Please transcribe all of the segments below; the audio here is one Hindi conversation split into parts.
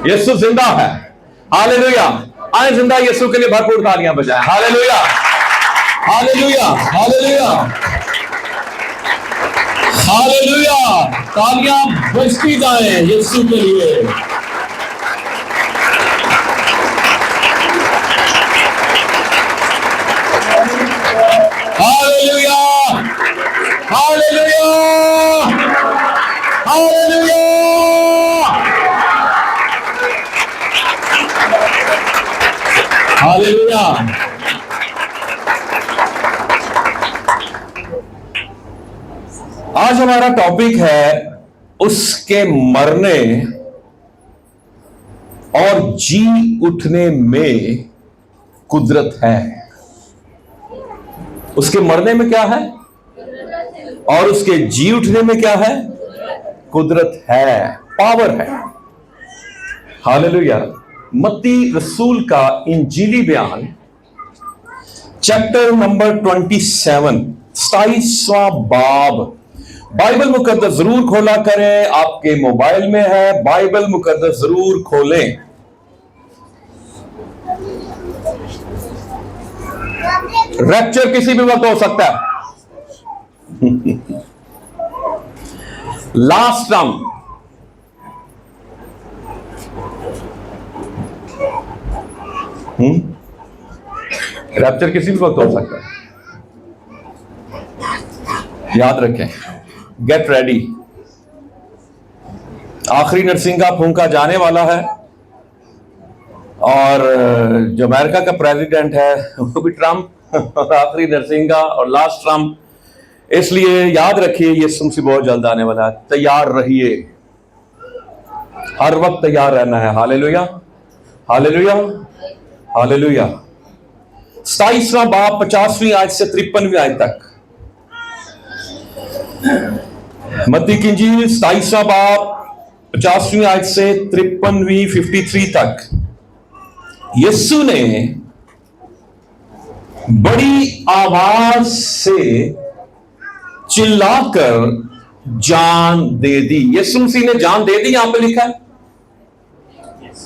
यीशु जिंदा है। हालेलुया। आए जिंदा यीशु के लिए भरपूर तालियां बजाएं। हालेलुया, हालेलुया, हालेलुया, हालेलुया। तालियां बजती जाएं यीशु के लिए। हालेलुया, हालेलुया, हालेलुया। हालेलुया। आज हमारा टॉपिक है उसके मरने और जी उठने में कुदरत है। उसके मरने में क्या है और उसके जी उठने में क्या है? कुदरत है, पावर है। हालेलुया। मत्ती रसूल का इंजीली बयान चैप्टर नंबर 27, 27वां बाब। बाइबल मुकद्दस जरूर खोला करें, आपके मोबाइल में है, बाइबल मुकद्दस जरूर खोलें। रैप्चर किसी भी वक्त हो सकता है। लास्ट ट्रम्प, रैप्चर किसी भी वक्त हो सकता है। याद रखें, गेट रेडी। आखिरी नरसिंगा फूंका जाने वाला है और जो अमेरिका का प्रेसिडेंट है वो भी ट्रम्प और आखिरी नरसिंगा और लास्ट ट्रम्प। इसलिए याद रखिए यीशु मसीह बहुत जल्द आने वाला है। तैयार रहिए, हर वक्त तैयार रहना है। हालेलुया, हालेलुया, हालेलुया। 27वां बाब 50वीं आयत से 53वीं आयत तक। मत्ती की इंजील 27वां बाब 50वीं आयत से 53वीं 53 तक। यीशु ने बड़ी आवाज से चिल्लाकर जान दे दी। यीशु मसीह ने जान दे दी, यहां पे लिखा है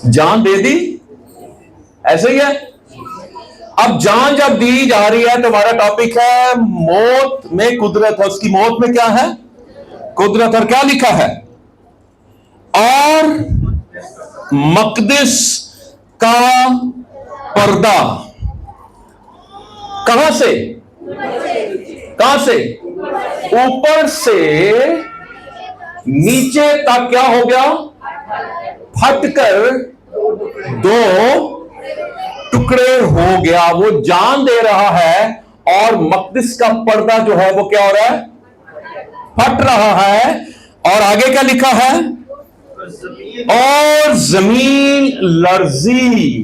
जान दे दी, ऐसे ही है। अब जान जब दी जा रही है तो हमारा टॉपिक है मौत में कुदरत है। उसकी मौत में क्या है? कुदरत। और क्या लिखा है? और मकदस का पर्दा कहां से? कहां से? ऊपर से नीचे तक क्या हो गया? फटकर दो टुकड़े हो गया। वो जान दे रहा है और मकदस का पर्दा जो है वो क्या हो रहा है? फट रहा है। और आगे क्या लिखा है? और जमीन लर्जी,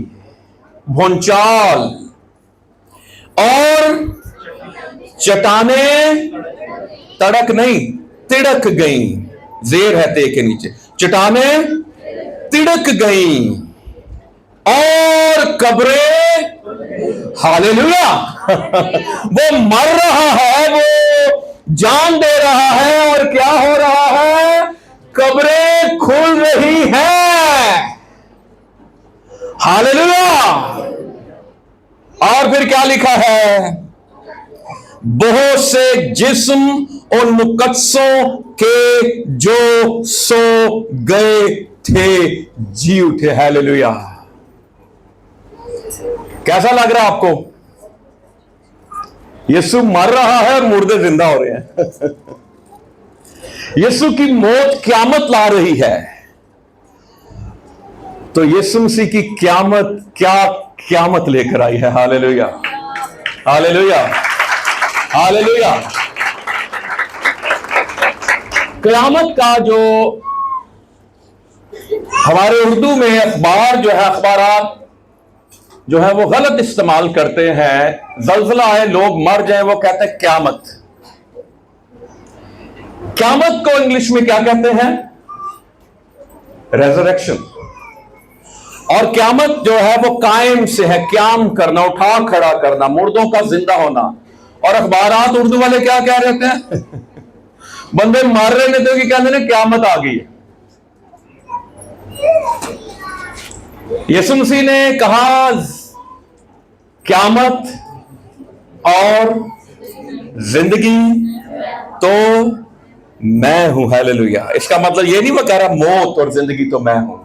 भूचाल और चट्टाने तड़क नहीं तिड़क गई। जेर है ते के नीचे, चट्टाने तिड़क गई और कब्रें। हालेलुया। वो मर रहा है, वो जान दे रहा है और क्या हो रहा है? कब्रें खुल रही हैं। हालेलुया। और फिर क्या लिखा है? बहुत से जिस्म उन मुकद्दसों के जो सो गए थे जी उठे। हालेलुया। कैसा लग रहा है आपको? यीशु मर रहा है और मुर्दे जिंदा हो रहे हैं। यीशु की मौत क़यामत ला रही है। तो यीशु मसीह की क़यामत क्या क़यामत लेकर आई है। हालेलुया, हालेलुया, हालेलुया। क़यामत का जो हमारे उर्दू में अखबार जो है, अखबारात जो है वो गलत इस्तेमाल करते हैं। जल्जला है, लोग मर जाएं, वो कहते हैं क़यामत। क़यामत को इंग्लिश में क्या कहते हैं? रेजरेक्शन। और क़यामत जो है वो कायम से है, क्याम करना, उठा खड़ा करना, मुर्दों का जिंदा होना। और अखबारात उर्दू वाले क्या कह रहे हैं? बंदे मर रहे थे कि कहते हैं क़यामत आ गई है। यीशु मसीह ने कहा क़यामत और जिंदगी तो मैं हूं। हालेलुया। इसका मतलब ये नहीं वो कह रहा मौत और जिंदगी तो मैं हूं।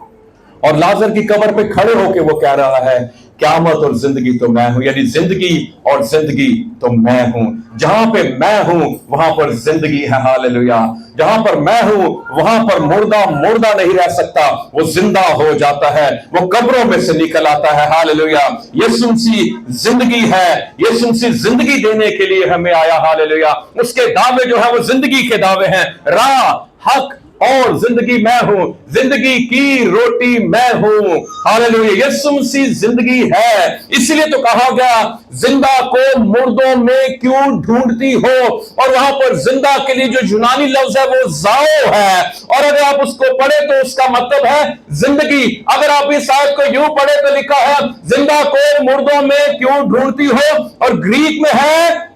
और लाजर की कब्र पे खड़े होके वो कह रहा है क़यामत और जिंदगी तो मैं हूं, यानी जिंदगी और जिंदगी तो मैं हूं। जहां पे मैं हूं वहां पर जिंदगी है। हालेलुया। जहां पर मैं हूं वहां पर मुर्दा मुर्दा नहीं रह सकता, वो जिंदा हो जाता है, वो कब्रों में से निकल आता है। हालेलुया। यीशु मसीह जिंदगी है, यीशु मसीह जिंदगी देने के लिए हमें आया। हालेलुया। उसके दावे जो है वो जिंदगी के दावे हैं। राह, हक और जिंदगी मैं हूं, जिंदगी की रोटी मैं हूं। हालेलुया। यीशु मसीह जिंदगी है, इसलिए तो कहा गया जिंदा को मुर्दों में क्यों ढूंढती हो। और वहां पर जिंदा के लिए जो यूनानी लफ्ज है वो जाओ है, और अगर आप उसको पढ़े तो उसका मतलब है जिंदगी। अगर आप इस आयत को यूं पढ़े तो लिखा है जिंदा को मुर्दों में क्यों ढूंढती हो, और ग्रीक में है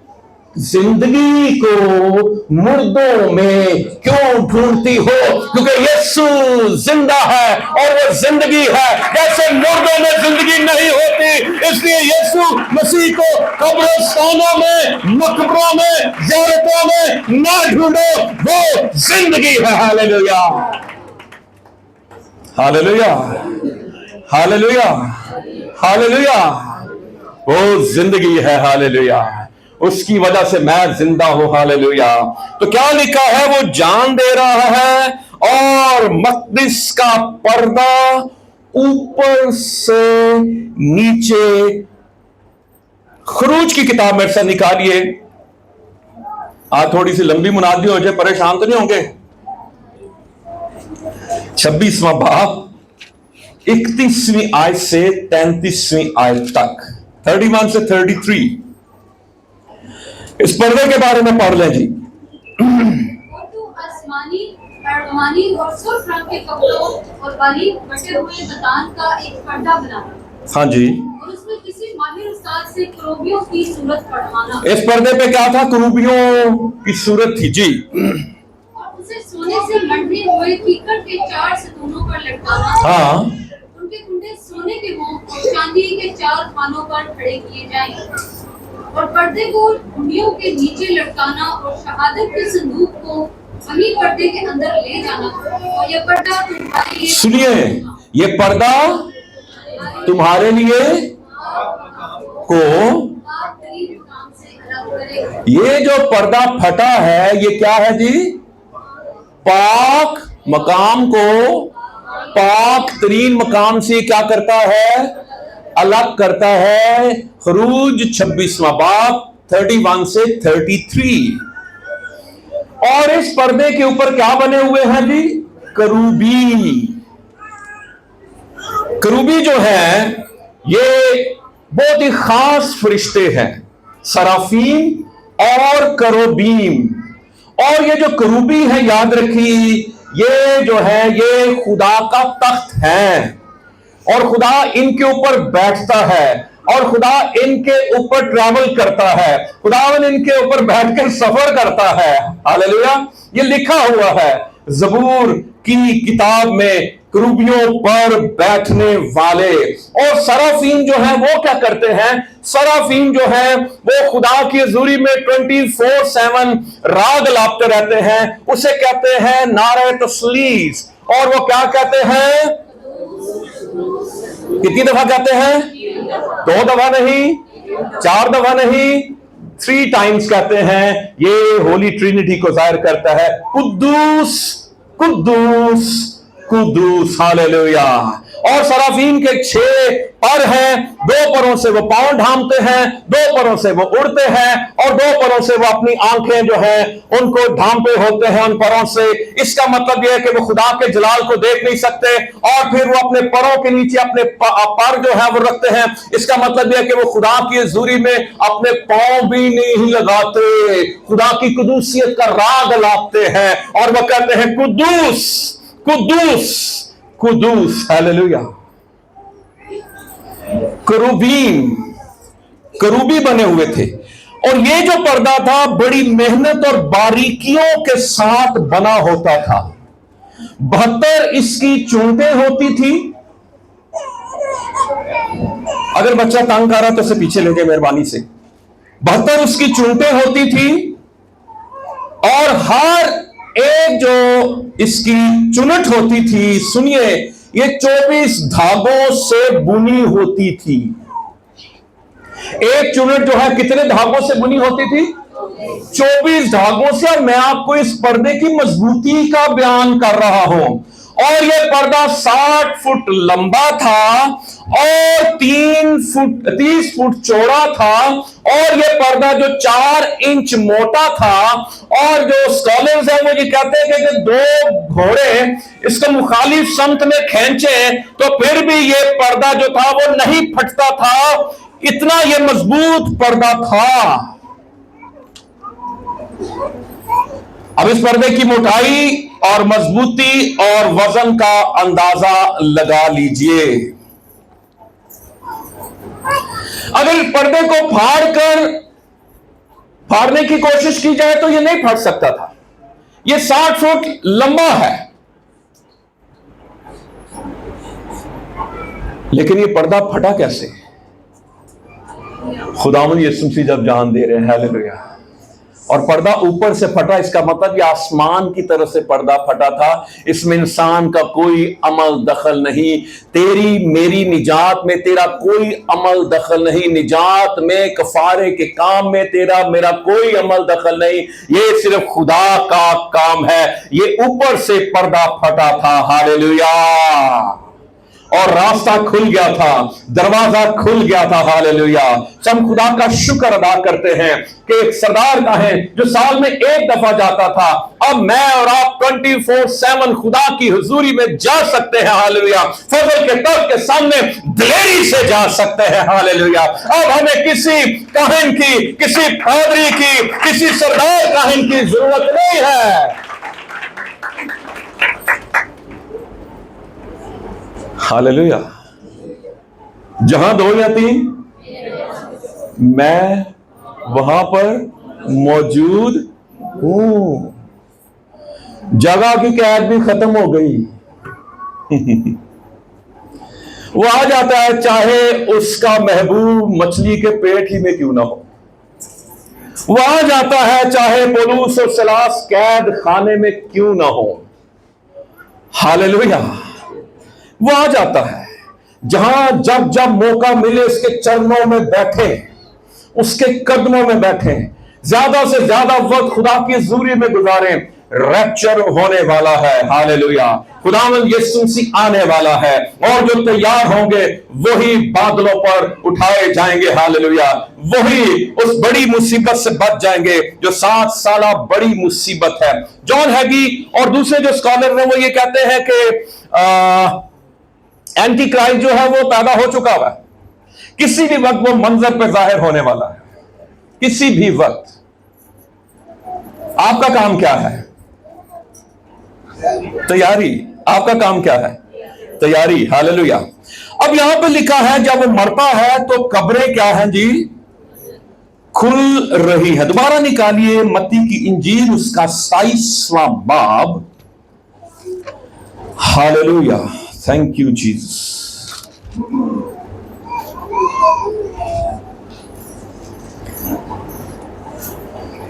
जिंदगी को मुर्दों में क्यों ढूंढती हो, क्योंकि यीशु जिंदा है और वो जिंदगी है। जैसे मुर्दों में जिंदगी नहीं होती, इसलिए यीशु मसीह को कब्रिस्तानों में, मकबरों में, ज़ियारतों में ना ढूंढो, वो जिंदगी है। हालेलुया, हालेलुया, हालेलुया, हालेलुया। वो जिंदगी है। हालेलुया। उसकी वजह से मैं जिंदा हूं। हालेलुया। तो क्या लिखा है, वो जान दे रहा है और मक़दिस का पर्दा ऊपर से नीचे, खरूज की किताब में से निकालिए। आज थोड़ी सी लंबी मुनादी हो जाए, परेशान तो नहीं होंगे। 26वां बाब 31वीं आयत से 33वीं आयत तक, 31 से 33, इस पर्दे के बारे में पढ़ लें जी। आसमानी, अर्धमानी और सुर्ख रंग के कपड़ों और बारीक बटे हुए बदान का एक पर्दा बनाना। हाँ जी। और उसमें किसी माहिर उस्ताद से करूबियों की सूरत पढ़वाना। इस पर्दे पे क्या था? करूबियों की सूरत थी जी। और उसे सोने से मंडे हुए कीकट के 4 सतूनों पर लटकाना। हाँ। उनके कुंडे सोने के हों और चांदी के 4 खानों पर खड़े किए जाएं। और पर्दे को घुंडियों के नीचे लटकाना और शहादत के संदूक को वही पर्दे के अंदर ले जाना। और यह पर्दा तुम्हारे लिए, सुनिए, ये पर्दा तुम्हारे लिए को, ये जो पर्दा फटा है ये क्या है जी? पाक मकाम को पाक तरीन मकाम से क्या करता है? अलग करता है। खरूज 26वां बाब 31 से 33। और इस पर्दे के ऊपर क्या बने हुए हैं जी? करूबी। करूबी जो है ये बहुत ही खास फरिश्ते हैं, सराफीम और करोबीम। और ये जो करूबी है, याद रखिए, ये जो है ये खुदा का तख्त है और खुदा इनके ऊपर बैठता है और खुदा इनके ऊपर ट्रैवल करता है। खुदावन इनके ऊपर बैठकर सफर करता है। हालेलुया। ये लिखा हुआ है ज़बूर की किताब में, करूबियों पर बैठने वाले। और सराफीन जो है वो क्या करते हैं? सराफीन जो है वो खुदा की हजूरी में 24/7 राग लापते रहते हैं। उसे कहते हैं नारे तस्लीस। और वो क्या कहते हैं? कितनी दफा कहते हैं? 2 दफा नहीं, 4 दफा नहीं, 3 टाइम्स कहते हैं। ये होली ट्रिनिटी को जाहिर करता है। कुद्दूस, कुद्दूस, कुद्दूस। हालेलुया। और सराफीन के 6 पर हैं। 2 परों से वो पांव ढांपते हैं, 2 परों से वो उड़ते हैं और 2 परों से वो अपनी आंखें जो हैं उनको ढांपे होते हैं उन परों से। इसका मतलब यह है कि वो खुदा के जलाल को देख नहीं सकते और फिर वो अपने परों के नीचे अपने पर जो है वो रखते हैं। इसका मतलब यह है कि वो खुदा की हजूरी में अपने पांव भी नहीं लगाते, खुदा की कुदूसियत का राग लाते हैं और वो कहते हैं कुद्दूस, कुद्दूस, कुद्दूस। हालेलुया। करूबीम, करूबी बने हुए थे। और ये जो पर्दा था बड़ी मेहनत और बारीकियों के साथ बना होता था। 72 इसकी चूंटें होती थी अगर बच्चा तंग कर रहा तो उसे पीछे ले जाए मेहरबानी से। 72 उसकी चूंटें होती थी और हर एक जो इसकी चुनट होती थी, सुनिए, ये 24 धागों से बुनी होती थी। एक चुनट जो है कितने धागों से बुनी होती थी? 24 धागों से। और मैं आपको इस पर्दे की मजबूती का बयान कर रहा हूं। और यह पर्दा 60 फुट लंबा था और 30 फुट चौड़ा था। और यह पर्दा जो 4 इंच मोटा था। और जो स्कॉलर्स हैं वो ये कहते हैं कि दो घोड़े इसको मुखालिफ समत में खींचे तो फिर भी यह पर्दा जो था वो नहीं फटता था, इतना यह मजबूत पर्दा था। अब इस पर्दे की मोटाई और मजबूती और वजन का अंदाजा लगा लीजिए। अगर पर्दे को फाड़ने की कोशिश की जाए तो यह नहीं फट सकता था। यह 60 फुट लंबा है, लेकिन यह पर्दा फटा कैसे? खुदावंद यीशु मसीह जब जान दे रहे हैं, हालेलुया। और पर्दा ऊपर से फटा, इसका मतलब ये आसमान की तरफ से पर्दा फटा था। इसमें इंसान का कोई अमल दखल नहीं। तेरी मेरी निजात में तेरा कोई अमल दखल नहीं। निजात में, कफारे के काम में तेरा मेरा कोई अमल दखल नहीं। ये सिर्फ खुदा का काम है। ये ऊपर से पर्दा फटा था, हालेलुया। और रास्ता खुल गया था, दरवाजा खुल गया था, हालेलुया। हम खुदा का शुक्र अदा करते हैं कि एक सरदार का है जो साल में एक दफा जाता था। अब मैं और आप 24/7 खुदा की हुजूरी में जा सकते हैं, हालेलुया। फजल के तख्त के सामने दिलेरी से जा सकते हैं, हालेलुया। अब हमें किसी काहिन की, किसी पादरी की, किसी सरदार काहिन की जरूरत नहीं है। हालेलुया। जहां 2 या 3 मैं वहां पर मौजूद हूं। जगह की कैद भी खत्म हो गई। वो आ जाता है चाहे उसका महबूब मछली के पेट ही में क्यों ना हो। वो आ जाता है चाहे पौलुस और सिलास कैद खाने में क्यों ना हो, हालेलुया। वो आ जाता है जहां जब जब मौका मिले उसके चरणों में बैठे, उसके कदमों में बैठे, ज्यादा से ज्यादा वक्त खुदा की हुजूरी में गुजारें। रैप्चर होने वाला है, हालेलुया। खुदावंद यीशु मसीह आने वाला है और जो तैयार होंगे वही बादलों पर उठाए जाएंगे, हालेलुया। वही उस बड़ी मुसीबत से बच जाएंगे जो 7 साल बड़ी मुसीबत है। जॉन हैगी और दूसरे जो स्कॉलर हैं वो ये कहते हैं कि एंटी क्राइस्ट जो है वो पैदा हो चुका हुआ है। किसी भी वक्त वो मंजर पर जाहिर होने वाला है, किसी भी वक्त। आपका काम क्या है? तैयारी। आपका काम क्या है? तैयारी, हालेलुया। अब यहां पे लिखा है जब वो मरता है तो कब्रें क्या हैं जी? खुल रही है। दोबारा निकालिए मत्ती की इंजील उसका 27वां बाब, हालेलुया। Thank you Jesus.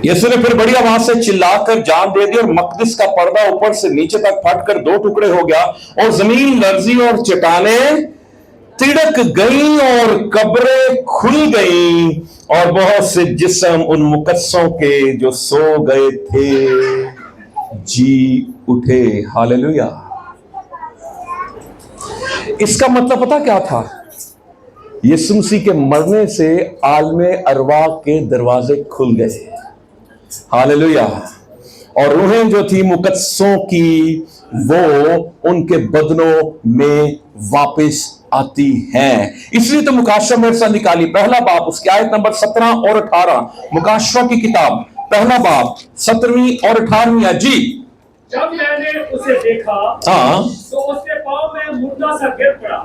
यीशु ने फिर बड़ी आवाज से चिल्लाकर जान दे दी और मकदस का पर्दा ऊपर से नीचे तक फटकर 2 टुकड़े हो गया और जमीन लर्जी और चट्टानें तिड़क गई और कब्रें खुल गई और बहुत से जिस्म उन मुकद्दसों के जो सो गए थे जी उठे, हालेलुया। इसका मतलब पता क्या था? यीशु मसीह के मरने से आलमे अरवा के दरवाजे खुल गए, हालेलुया। और रूहें जो थी मुकद्दसों की वो उनके बदनों में वापस आती हैं। इसलिए तो मुकाशवा मेरे साथ निकाली, पहला बाब उसकी आयत नंबर 17 और 18। मुकाशवा की किताब पहला बाब 17वीं और 18वीं जी। जब मैंने उसे देखा तो उसके पांव में मुर्दा सा गिर पड़ा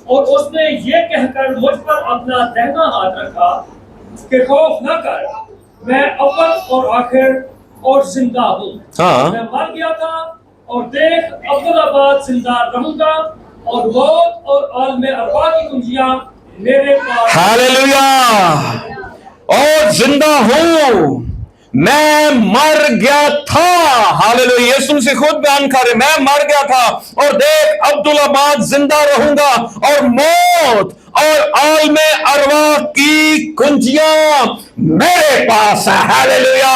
और उसने ये कहकर मुझ पर अपना दाहिना हाथ रखा कि खौफ न कर, मैं अव्वल और आखिर और जिंदा हूँ। मैं मर गया था और देख अब्दुल्लाबाद जिंदा रहूंगा और मौत और आलम अरवा की कुंजियां मेरे पास। हालेलुया। और जिंदा हूं, मैं मर गया था। हालेलुया। यीशु से खुद बयान करे, मैं मर गया था और देख अब्दुल्लाबाद जिंदा रहूंगा और मौत और आलमे अरवा की कुंजियां मेरे पास है। हालेलुया,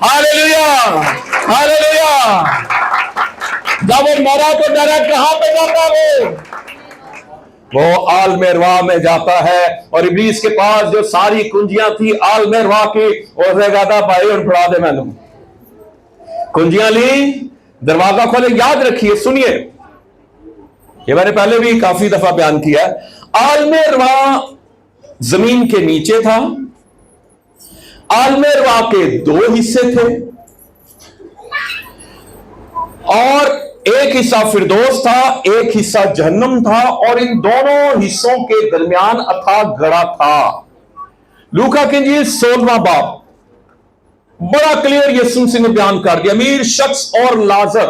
हालेलुया, हालेलुया। जब वो मरा तो डायरेक्ट कहां पे जाता वो आलमे अरवा में जाता है। और इब्लीस के पास जो सारी कुंजियां थी आलमे अरवा की, उसने कहा था भाई और फड़ा दे मैंने। कुंजियां ली, दरवाजा खोले। याद रखिए, सुनिए, ये मैंने पहले भी काफी दफा बयान किया। आलमे अरवा जमीन के नीचे था। आलमे अरवा के दो हिस्से थे और एक हिस्सा फिरदौस था, एक हिस्सा जहन्नम था, और इन दोनों हिस्सों के दरमियान अथाह गड़ा था। लूका की इंजील 16वां बाब बड़ा क्लियर यीशु मसीह ने बयान कर दिया। अमीर शख्स और लाजर।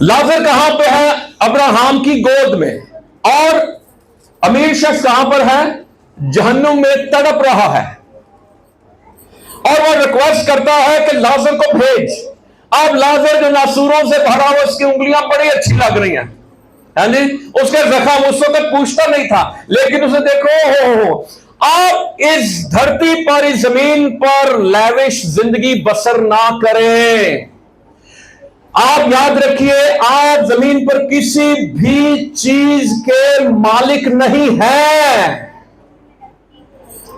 लाजर कहां पे है? अब्राहम की गोद में। और अमीर शख्स कहां पर है? जहन्नुम में तड़प रहा है। और वह रिक्वेस्ट करता है कि लाजर को भेज। अब लाजर जो नासूरों से भरा हुआ, उसकी उंगलियां बड़ी अच्छी लग रही हैं, है जी। उसके जख्म उस वक्त पूछता नहीं था, लेकिन उसे देखो, आप इस धरती पर, इस जमीन पर लैविश जिंदगी बसर ना करें। आप याद रखिए, आप जमीन पर किसी भी चीज के मालिक नहीं हैं।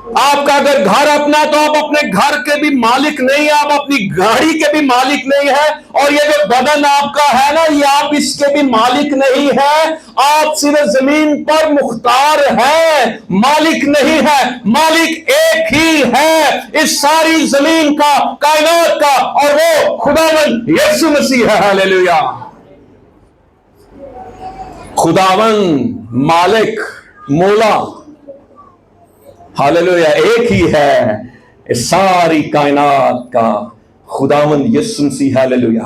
आपका अगर घर अपना, तो आप अपने घर के भी मालिक नहीं है, आप अपनी गाड़ी के भी मालिक नहीं है, और ये जो बदन आपका है ना, ये आप इसके भी मालिक नहीं है। आप सिर्फ जमीन पर मुख्तार है, मालिक नहीं है। मालिक एक ही है इस सारी जमीन का, कायनात का, और वो खुदावंद यीशु मसीह है। हालेलुया। खुदावंद, मालिक, मौला, हालेलुया एक ही है इस सारी कायनात का, खुदावंद यीशु मसीह। हालेलुया।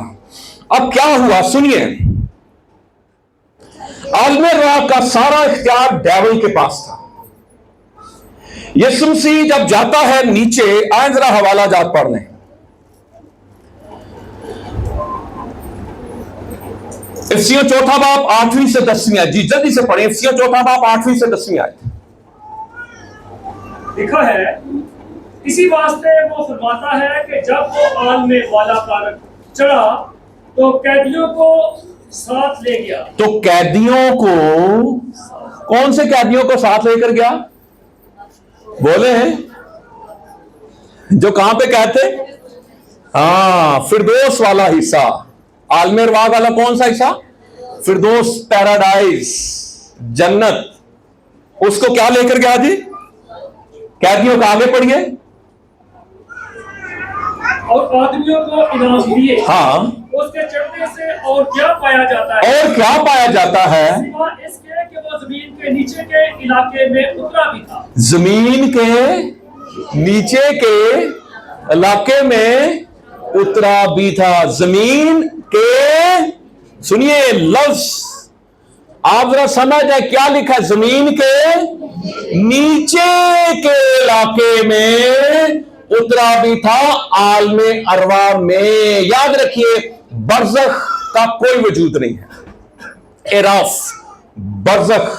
अब क्या हुआ सुनिए, आलमे अरवा का सारा इख्तियार डेविल के पास था। यीशु मसीह जब जाता है नीचे, आए जरा हवाला जात पढ़ लें। इफ्सियों 4 बाब 8वीं से 10वीं आयत। जी जल्दी से पढ़ें, इफ्सियों 4 बाब 8वीं से 10वीं आयत। लिखा है, इसी वास्ते वो फरमाता है कि जब वो आलमे वाला पर चढ़ा तो कैदियों को साथ ले गया। तो कैदियों को, कौन से कैदियों को साथ लेकर गया? बोले हैं जो कहां पे कहते? हाँ, फिरदौस वाला हिस्सा। आलमे अरवा वाला कौन सा हिस्सा? फिरदौस, पैराडाइज, जन्नत। उसको क्या लेकर गया जी? कैदियों को आगे पढ़िए। और आदमियों को इनाम दिए। हाँ, उसके चढ़ने से और क्या पाया जाता है? और क्या पाया जाता है? सिवा इसके कि वो जमीन के नीचे के इलाके में उतरा भी था। जमीन के नीचे के इलाके में उतरा भी था। जमीन के, सुनिए लफ्ज आप जरा समझ जाए क्या लिखा है। जमीन के नीचे के इलाके में उतरा भी था, आलमे अरवा में। याद रखिए, बरज़ख का कोई वजूद नहीं है। एराफ, बरज़ख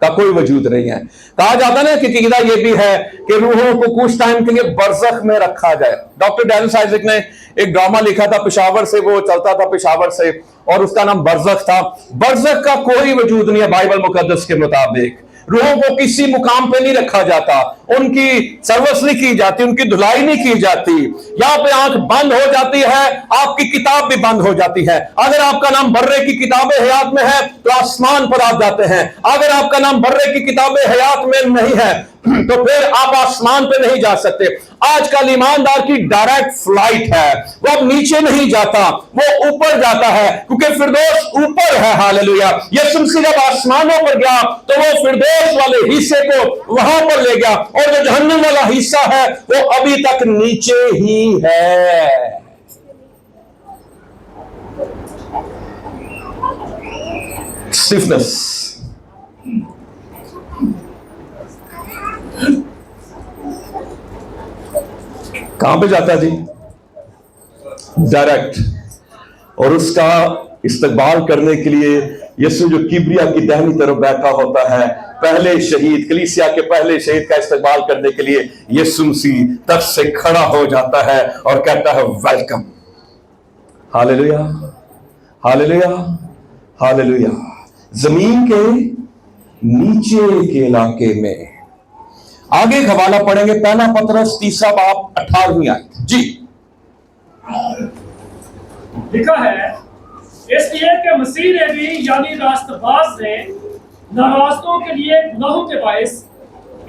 का कोई वजूद नहीं है। कहा जाता ना कि कीदा ये भी है कि रूहों को कुछ टाइम के लिए बरज़ख में रखा जाए। डॉक्टर डैनिस आइजक ने एक ड्रामा लिखा था पेशावर से, वो चलता था पेशावर से, और उसका नाम बरज़ख था। बरज़ख का कोई वजूद नहीं है बाइबल मुकद्दस के मुताबिक। रूहों को किसी मुकाम पे नहीं रखा जाता, उनकी सर्विस नहीं की जाती, उनकी धुलाई नहीं की जाती। यहां पे आंख बंद हो जाती है, आपकी किताब भी बंद हो जाती है। अगर आपका नाम बर्रे की किताबे हयात में है तो आसमान पर आप जाते हैं। अगर आपका नाम बर्रे की किताबे हयात में नहीं है तो फिर आप आसमान पे नहीं जा सकते। आजकल ईमानदार की डायरेक्ट फ्लाइट है, वो अब नीचे नहीं जाता, वो ऊपर जाता है, क्योंकि फिरदौस ऊपर है। हालेलुया। यीशु मसीह जब आसमानों पर गया तो वो फिरदौस वाले हिस्से को वहां पर ले गया, और जो जहन्नम वाला हिस्सा है वो अभी तक नीचे ही है। स्टिफनेस। कहां पे जाता है जी? डायरेक्ट। और उसका इस्तकबाल करने के लिए यीशु जो किबरिया की दाहिनी तरफ बैठा होता है, पहले शहीद, कलीसिया के पहले शहीद का इस्तकबाल करने के लिए यीशु मसीह तब से खड़ा हो जाता है और कहता है वेलकम। हालेलुया, हालेलुया, हालेलुया। जमीन के नीचे के इलाके में आगे एक हवाला पढ़ेंगे, पहला पतरस 3 बाब 18वीं आयत जी। लिखा है, इसलिए कि मसीह ने भी यानी रास्तबाज ने नाराजों के लिए गुनाहों के बायस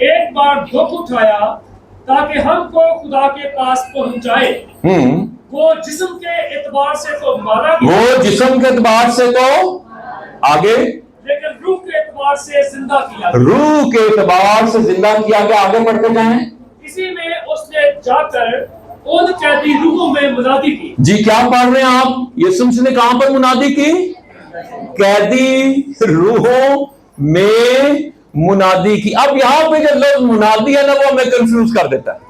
एक बार दुख उठाया ताकि हमको खुदा के पास पहुंचाए। वो जिस्म के एतबार से तो मारा गया, वो जिस्म के एतबार से तो आगे, लेकिन रूह के एतबार से जिंदा किया गया। रूह के एतबार से जिंदा किया गया। आगे बढ़ते जाएं। इसी में उसने जाकर उन कैदी रूहों में मुनादी की। जी क्या पढ़ रहे हैं आप? यीशु मसीह ने कहां पर मुनादी की? कैदी रूहों में मुनादी की। अब यहां पे जो लफ्ज मुनादी है ना, वो हमें कंफ्यूज कर देता है।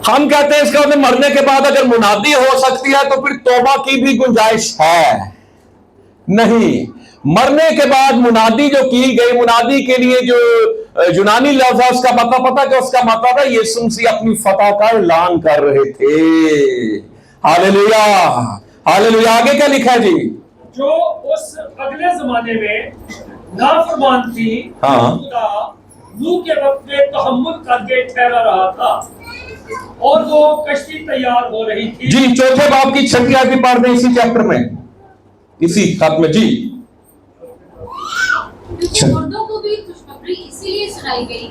हम कहते हैं इसका मतलब मरने के बाद अगर मुनादी हो सकती है तो फिर तौबा की भी गुंजाइश है। नहीं, मरने के बाद मुनादी जो की गई, मुनादी के लिए जो यूनानी लफ्ज है उसका पता कि उसका मतलब है यीशु मसीह अपनी फतह का ऐलान कर रहे थे। Hallelujah, hallelujah. आगे क्या लिखा है जी? जो उस अगले जमाने में नाफरमान थी, खुदा नूह के वक्त में तहम्मुल करके ठहरा रहा था और वो कश्ती तैयार हो रही थी। जी 4 बाब की 6वीं आयत भी पढ़ दें इसी चैप्टर में, इसी खत में जी। मुर्दों को भी खुशखबरी इसीलिए सुनाई गई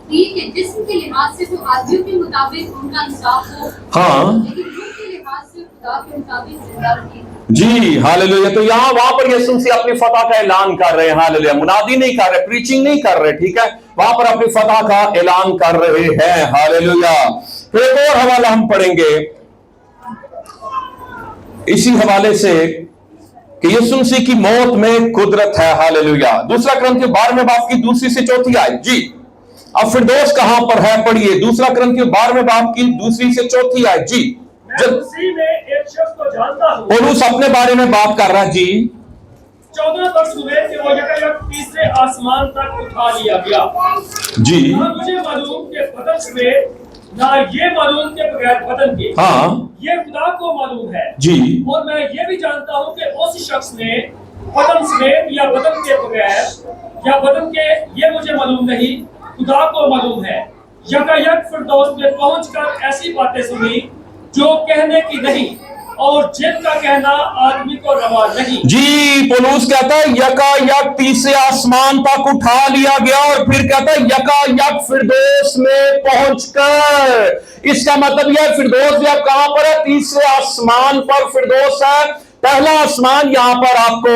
कि जिस्म के लिहाज से तो आदमियों के मुताबिक उनका इंसाफ हो, लेकिन रूह के लिहाज से खुदा के मुताबिक जिंदा रहे। जी हालेलुया। तो यहाँ वहां पर यीशु मसीह अपनी फतह का ऐलान कर रहे हैं। हालेलुया। मुनादी नहीं कर रहे, प्रीचिंग नहीं कर रहे, ठीक है, वहां पर अपनी फतह का ऐलान कर रहे हैं। हालेलुया। फिर एक और हवाला हम पढ़ेंगे इसी हवाले से कि यीशु मसीह की मौत में कुदरत है। हालेलुया। 2 कुरिन्थियों 12वें बाब की 2 से 4 आयत जी। अब फिरदौस कहां पर है? पढ़िए 2 कुरिन्थियों 12वें बाब की 2 से 4 आयत जी। मैं उसी में एक शख्स को जानता हूं। पौलुस अपने बारे में बात कर रहा है जी। 14 वर्ष हुए कि वो यकायक तीसरे आसमान तक उठा लिया गया जी। ना मुझे मालूम के बदन समेत, ना ये मालूम के बगैर बदन के, ये खुदा को मालूम है जी। और मैं ये भी जानता हूँ कि उस शख्स ने बदन समेत या बदन के बगैर या बदन के, ये मुझे मालूम नहीं, खुदा को मालूम है। यकायक फिरदौस में पहुंचकर ऐसी बातें सुनी जो कहने की नहीं और जिनका कहना आदमी को रवा नहीं। जी पौलुस कहता है यकायक तीसरे आसमान तक उठा लिया गया और फिर कहता है यकायक फिरदौस में पहुंचकर। इसका मतलब यह फिरदौस भी अब कहां पर है? तीसरे आसमान पर फिरदौस है। पहला आसमान यहां पर आपको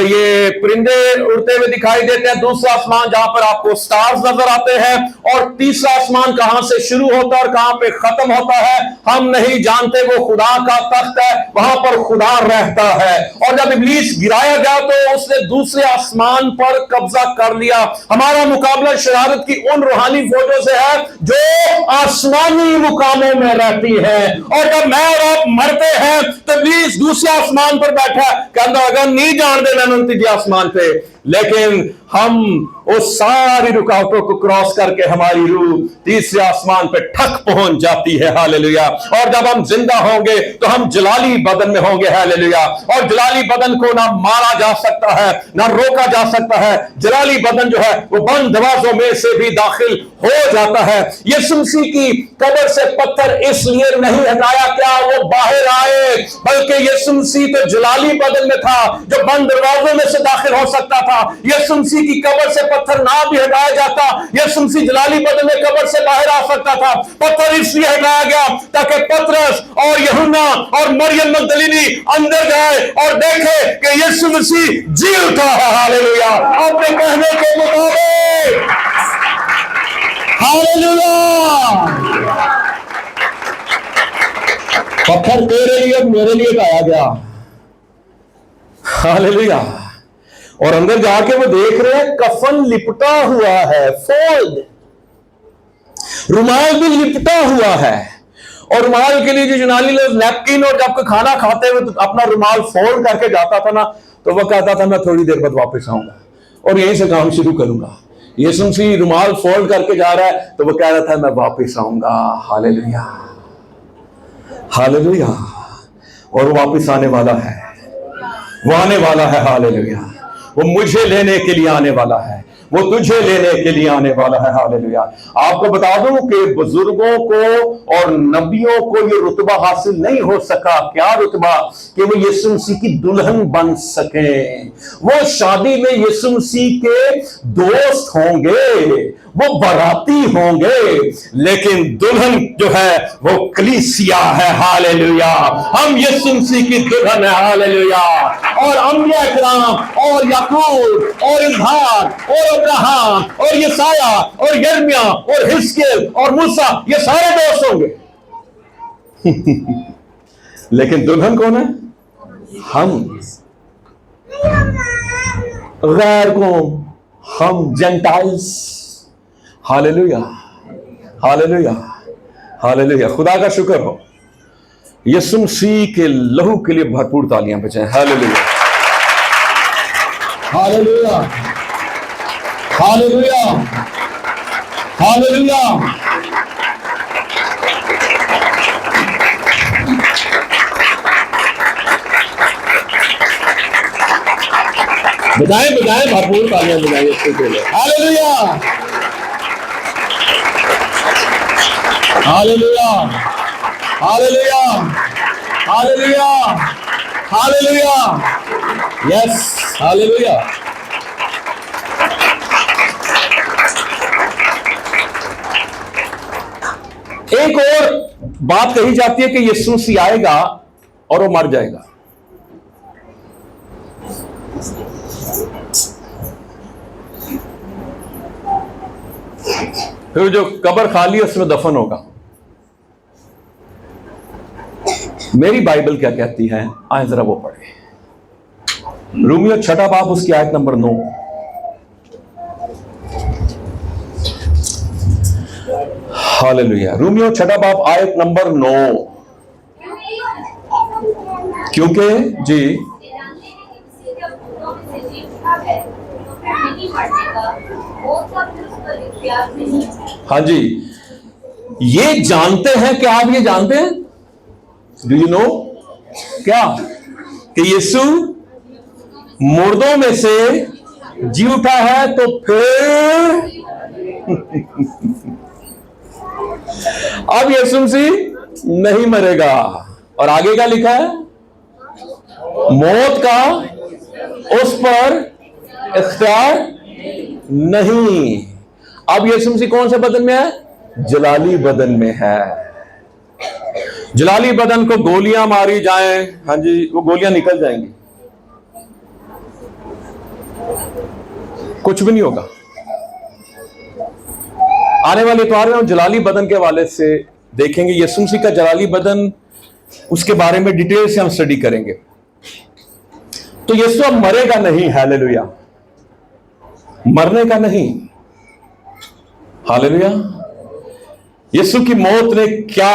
ये परिंदे उड़ते हुए दिखाई देते हैं, दूसरा आसमान जहां पर आपको स्टार्स नजर आते हैं, और तीसरा आसमान कहां से शुरू होता है और कहां पे खत्म होता है हम नहीं जानते। वो खुदा का तख्त है, वहां पर खुदा रहता है। और जब इब्लीस गिराया गया तो उसने दूसरे आसमान पर कब्जा कर लिया। हमारा मुकाबला शरारत की उन रूहानी फौजों से है जो आसमानी मुकामों में रहती है। और जब मैं और आप मरते हैं तो इब्लीस दूसरे आसमान पर बैठा, कहता अगर नहीं जान देना तीसरे आसमान पे, लेकिन हम उस सारी रुकावटों को क्रॉस करके हमारी रूह तीसरे आसमान पे ठक पहुंच जाती है। हालेलुया। और जब हम जिंदा होंगे तो हम जलाली बदन में होंगे। हालेलुया। और जलाली बदन को ना मारा जा सकता है ना रोका जा सकता है। जलाली बदन जो है वो बंद दरवाजों में से भी दाखिल हो जाता है। यीशु मसीह की कब्र से पत्थर इसलिए नहीं हटाया क्या वो बाहर आए, बल्कि यीशु मसीह तो जलाली बदन में था जो बंद दरवाजों में से दाखिल हो सकता था। यीशु मसीह की कब्र से पत्थर ना भी हटाया जाता, यीशु मसीह जलाली बदन में कब्र से बाहर आ सकता था। पत्थर इसलिए हटाया गया ताकि पतरस और यूहन्ना और मरियम मगदलीनी अंदर जाए और देखे कि यीशु मसीह जी उठा है। हालेलुया। अपने कहने के मुताबिक। हालेलुया। पत्थर तेरे लिए मेरे लिए लाया गया। हालेलुया। और अंदर जाके वो देख रहे हैं कफन लिपटा हुआ है, फोल्ड, रुमाल भी लिपटा हुआ है। और रुमाल के लिए जो यूनानी लोग नैपकिन, और जब खाना खाते हुए तो अपना रुमाल फोल्ड करके जाता था ना, तो वह कहता था मैं थोड़ी देर बाद वापस आऊंगा और यहीं से काम शुरू करूंगा। यीशु मसीह रुमाल फोल्ड करके जा रहा है तो वो कह रहा था मैं वापस आऊंगा। Hallelujah, hallelujah. और वो वापस आने वाला है, वो आने वाला है। हालेलुया। वो मुझे लेने के लिए आने वाला है, वो तुझे लेने के लिए आने वाला है। हालेलुया। आपको बता दूं कि बुजुर्गों को और नबियों को ये रुतबा हासिल नहीं हो सका। क्या रुतबा? कि वो यीशु मसीह की दुल्हन बन सके। वो शादी में यीशु मसीह के दोस्त होंगे, वो बाराती होंगे, लेकिन दुल्हन जो है वो कलीसिया है। हालेलुया। हम यीशु मसीह की दुल्हन है। हालेलुया। और अंबिया किराम और याकूब और इब्राहिम और अब्राहम और यसाया और यिर्मयाह और हिजकियेल और मूसा, ये सारे दोस्त होंगे। लेकिन दुल्हन कौन है? हम, गैर कौम, हम जेंटाइल्स। हालेलुया, हालेलुया, हालेलुया। खुदा का शुक्र हो। यीशु मसीह के लहू के लिए भरपूर तालियां बजाएं। हालेलुया, हालेलुया, हालेलुया, हालेलुया। बजाएं बजाएं, भरपूर तालियां बजाएं इसके लिए। हालेलुया, हालेलुया, हालेलुया, हालेलुया, हालेलुया। Yes, hallelujah. एक और बात कही जाती है कि यीशु मसीह आएगा और वो मर जाएगा। फिर जो कब्र खाली है उसमें दफन होगा। मेरी बाइबल क्या कहती है, आए जरा वो पढ़े। रोमियो 6 बाब उसकी आयत नंबर 9। हालेलुया। रोमियो 6 बाब आयत नंबर 9। क्योंकि जी हाँ जी, ये जानते हैं कि आप ये जानते हैं, डू यू नो क्या, कि यीशु मुर्दों में से जी उठा है। तो फिर अब यीशु मसीह नहीं मरेगा। और आगे क्या लिखा है? मौत का उस पर इख्तियार नहीं। अब यीशु मसीह कौन से बदन में है? जलाली बदन में है। जलाली बदन को गोलियां मारी जाएं, हाँ जी, वो गोलियां निकल जाएंगी, कुछ भी नहीं होगा। आने वाले इतवार में हम जलाली बदन के हवाले से देखेंगे। यीशु मसीह का जलाली बदन, उसके बारे में डिटेल से हम स्टडी करेंगे। तो यीशु अब मरेगा नहीं। हालेलुया, मरने का नहीं। हालेलुया। यीशु की मौत ने क्या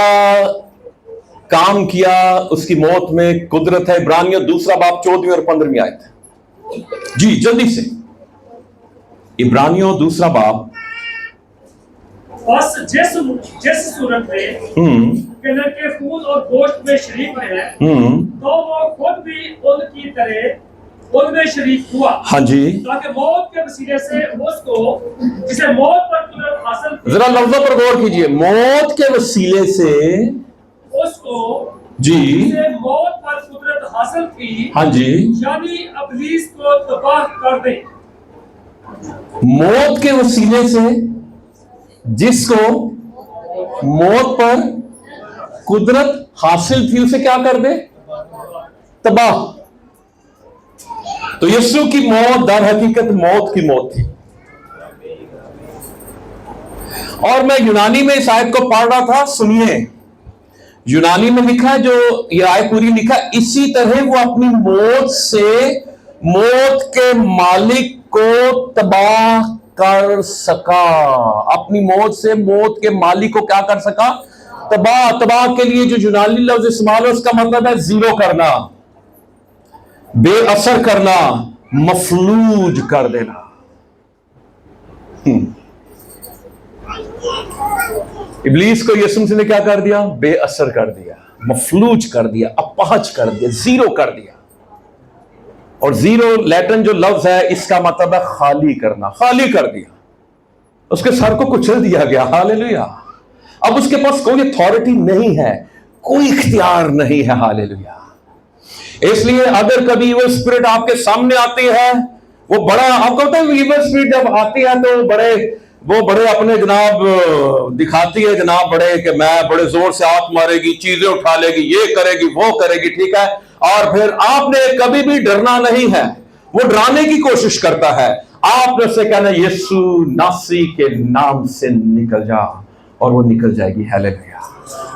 काम किया, उसकी मौत में कुदरत है। इब्रानियों 2 बाब 14 और 15 आयत। जी जल्दी से, इब्रानियों 2 बाब। बस जिस सूरत में के फूल और गोश्त में शरीक है, तो वो खुद भी उनकी तरह उनमें शरीक हुआ। हाँ जी। ताकि मौत के वसीले से उसको, जिसे मौत पर कुदरत हासिल थी, जरा लफ्जों पर गौर कीजिए। मौत के वसीले से उसको, जी, जिसे मौत पर कुदरत हासिल थी, हाँ जी, यानी इब्लीस को तबाह कर दे। मौत के वसीले से जिसको मौत पर कुदरत हासिल थी, उसे क्या कर दे? तबाह। तो यीशु की मौत दर हकीकत मौत की मौत थी। और मैं यूनानी में इस आयत को पढ़ रहा था, सुनिए। यूनानी में लिखा है, जो ये आयत पूरी लिखा, इसी तरह वो अपनी मौत से मौत के मालिक को तबाह कर सका। अपनी मौत से मौत के मालिक को क्या कर सका? तबाह। तबाह के लिए जो यूनानी लफ्ज इस्तेमाल है उसका मतलब है जीरो करना, बेअसर करना, मफलूज कर देना। इब्लीस को यीशु मसीह ने क्या कर दिया? बेअसर कर दिया, मफलूज कर दिया, अपहज कर दिया, जीरो कर दिया। और जीरो लैटिन जो लफ्ज है इसका मतलब है खाली करना, खाली कर दिया, उसके सर को कुचल दिया गया। हालेलुया। अब उसके पास कोई अथॉरिटी नहीं है, कोई इख्तियार नहीं है। हालेलुया। इसलिए अगर कभी वो स्पिरिट आपके सामने आती है, वो बड़ा, आपको पता है ईवल स्पिरिट जब आती है तो वो बड़े अपने जनाब दिखाती है जनाब बड़े कि मैं बड़े जोर से हाथ मारेगी, चीजें उठा लेगी, ये करेगी, वो करेगी, ठीक है। और फिर आपने कभी भी डरना नहीं है, वो डराने की कोशिश करता है। आपने उससे कहना यीशु नासी के नाम से निकल जा, और वो निकल जाएगी। हालेलुया।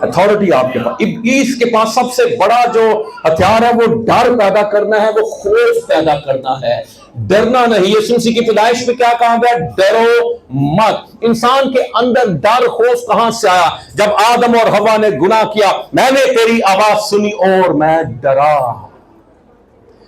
अथॉरिटी आपके पास। इब्लीस के पास सबसे बड़ा जो हथियार है वो डर पैदा करना है, वो खौफ पैदा करना है। डरना नहीं। यीशु मसीह की पैदाइश में क्या कहा गया? डरो मत। इंसान के अंदर डर खौफ कहां से आया? जब आदम और हवा ने गुनाह किया, मैंने तेरी आवाज सुनी और मैं डरा।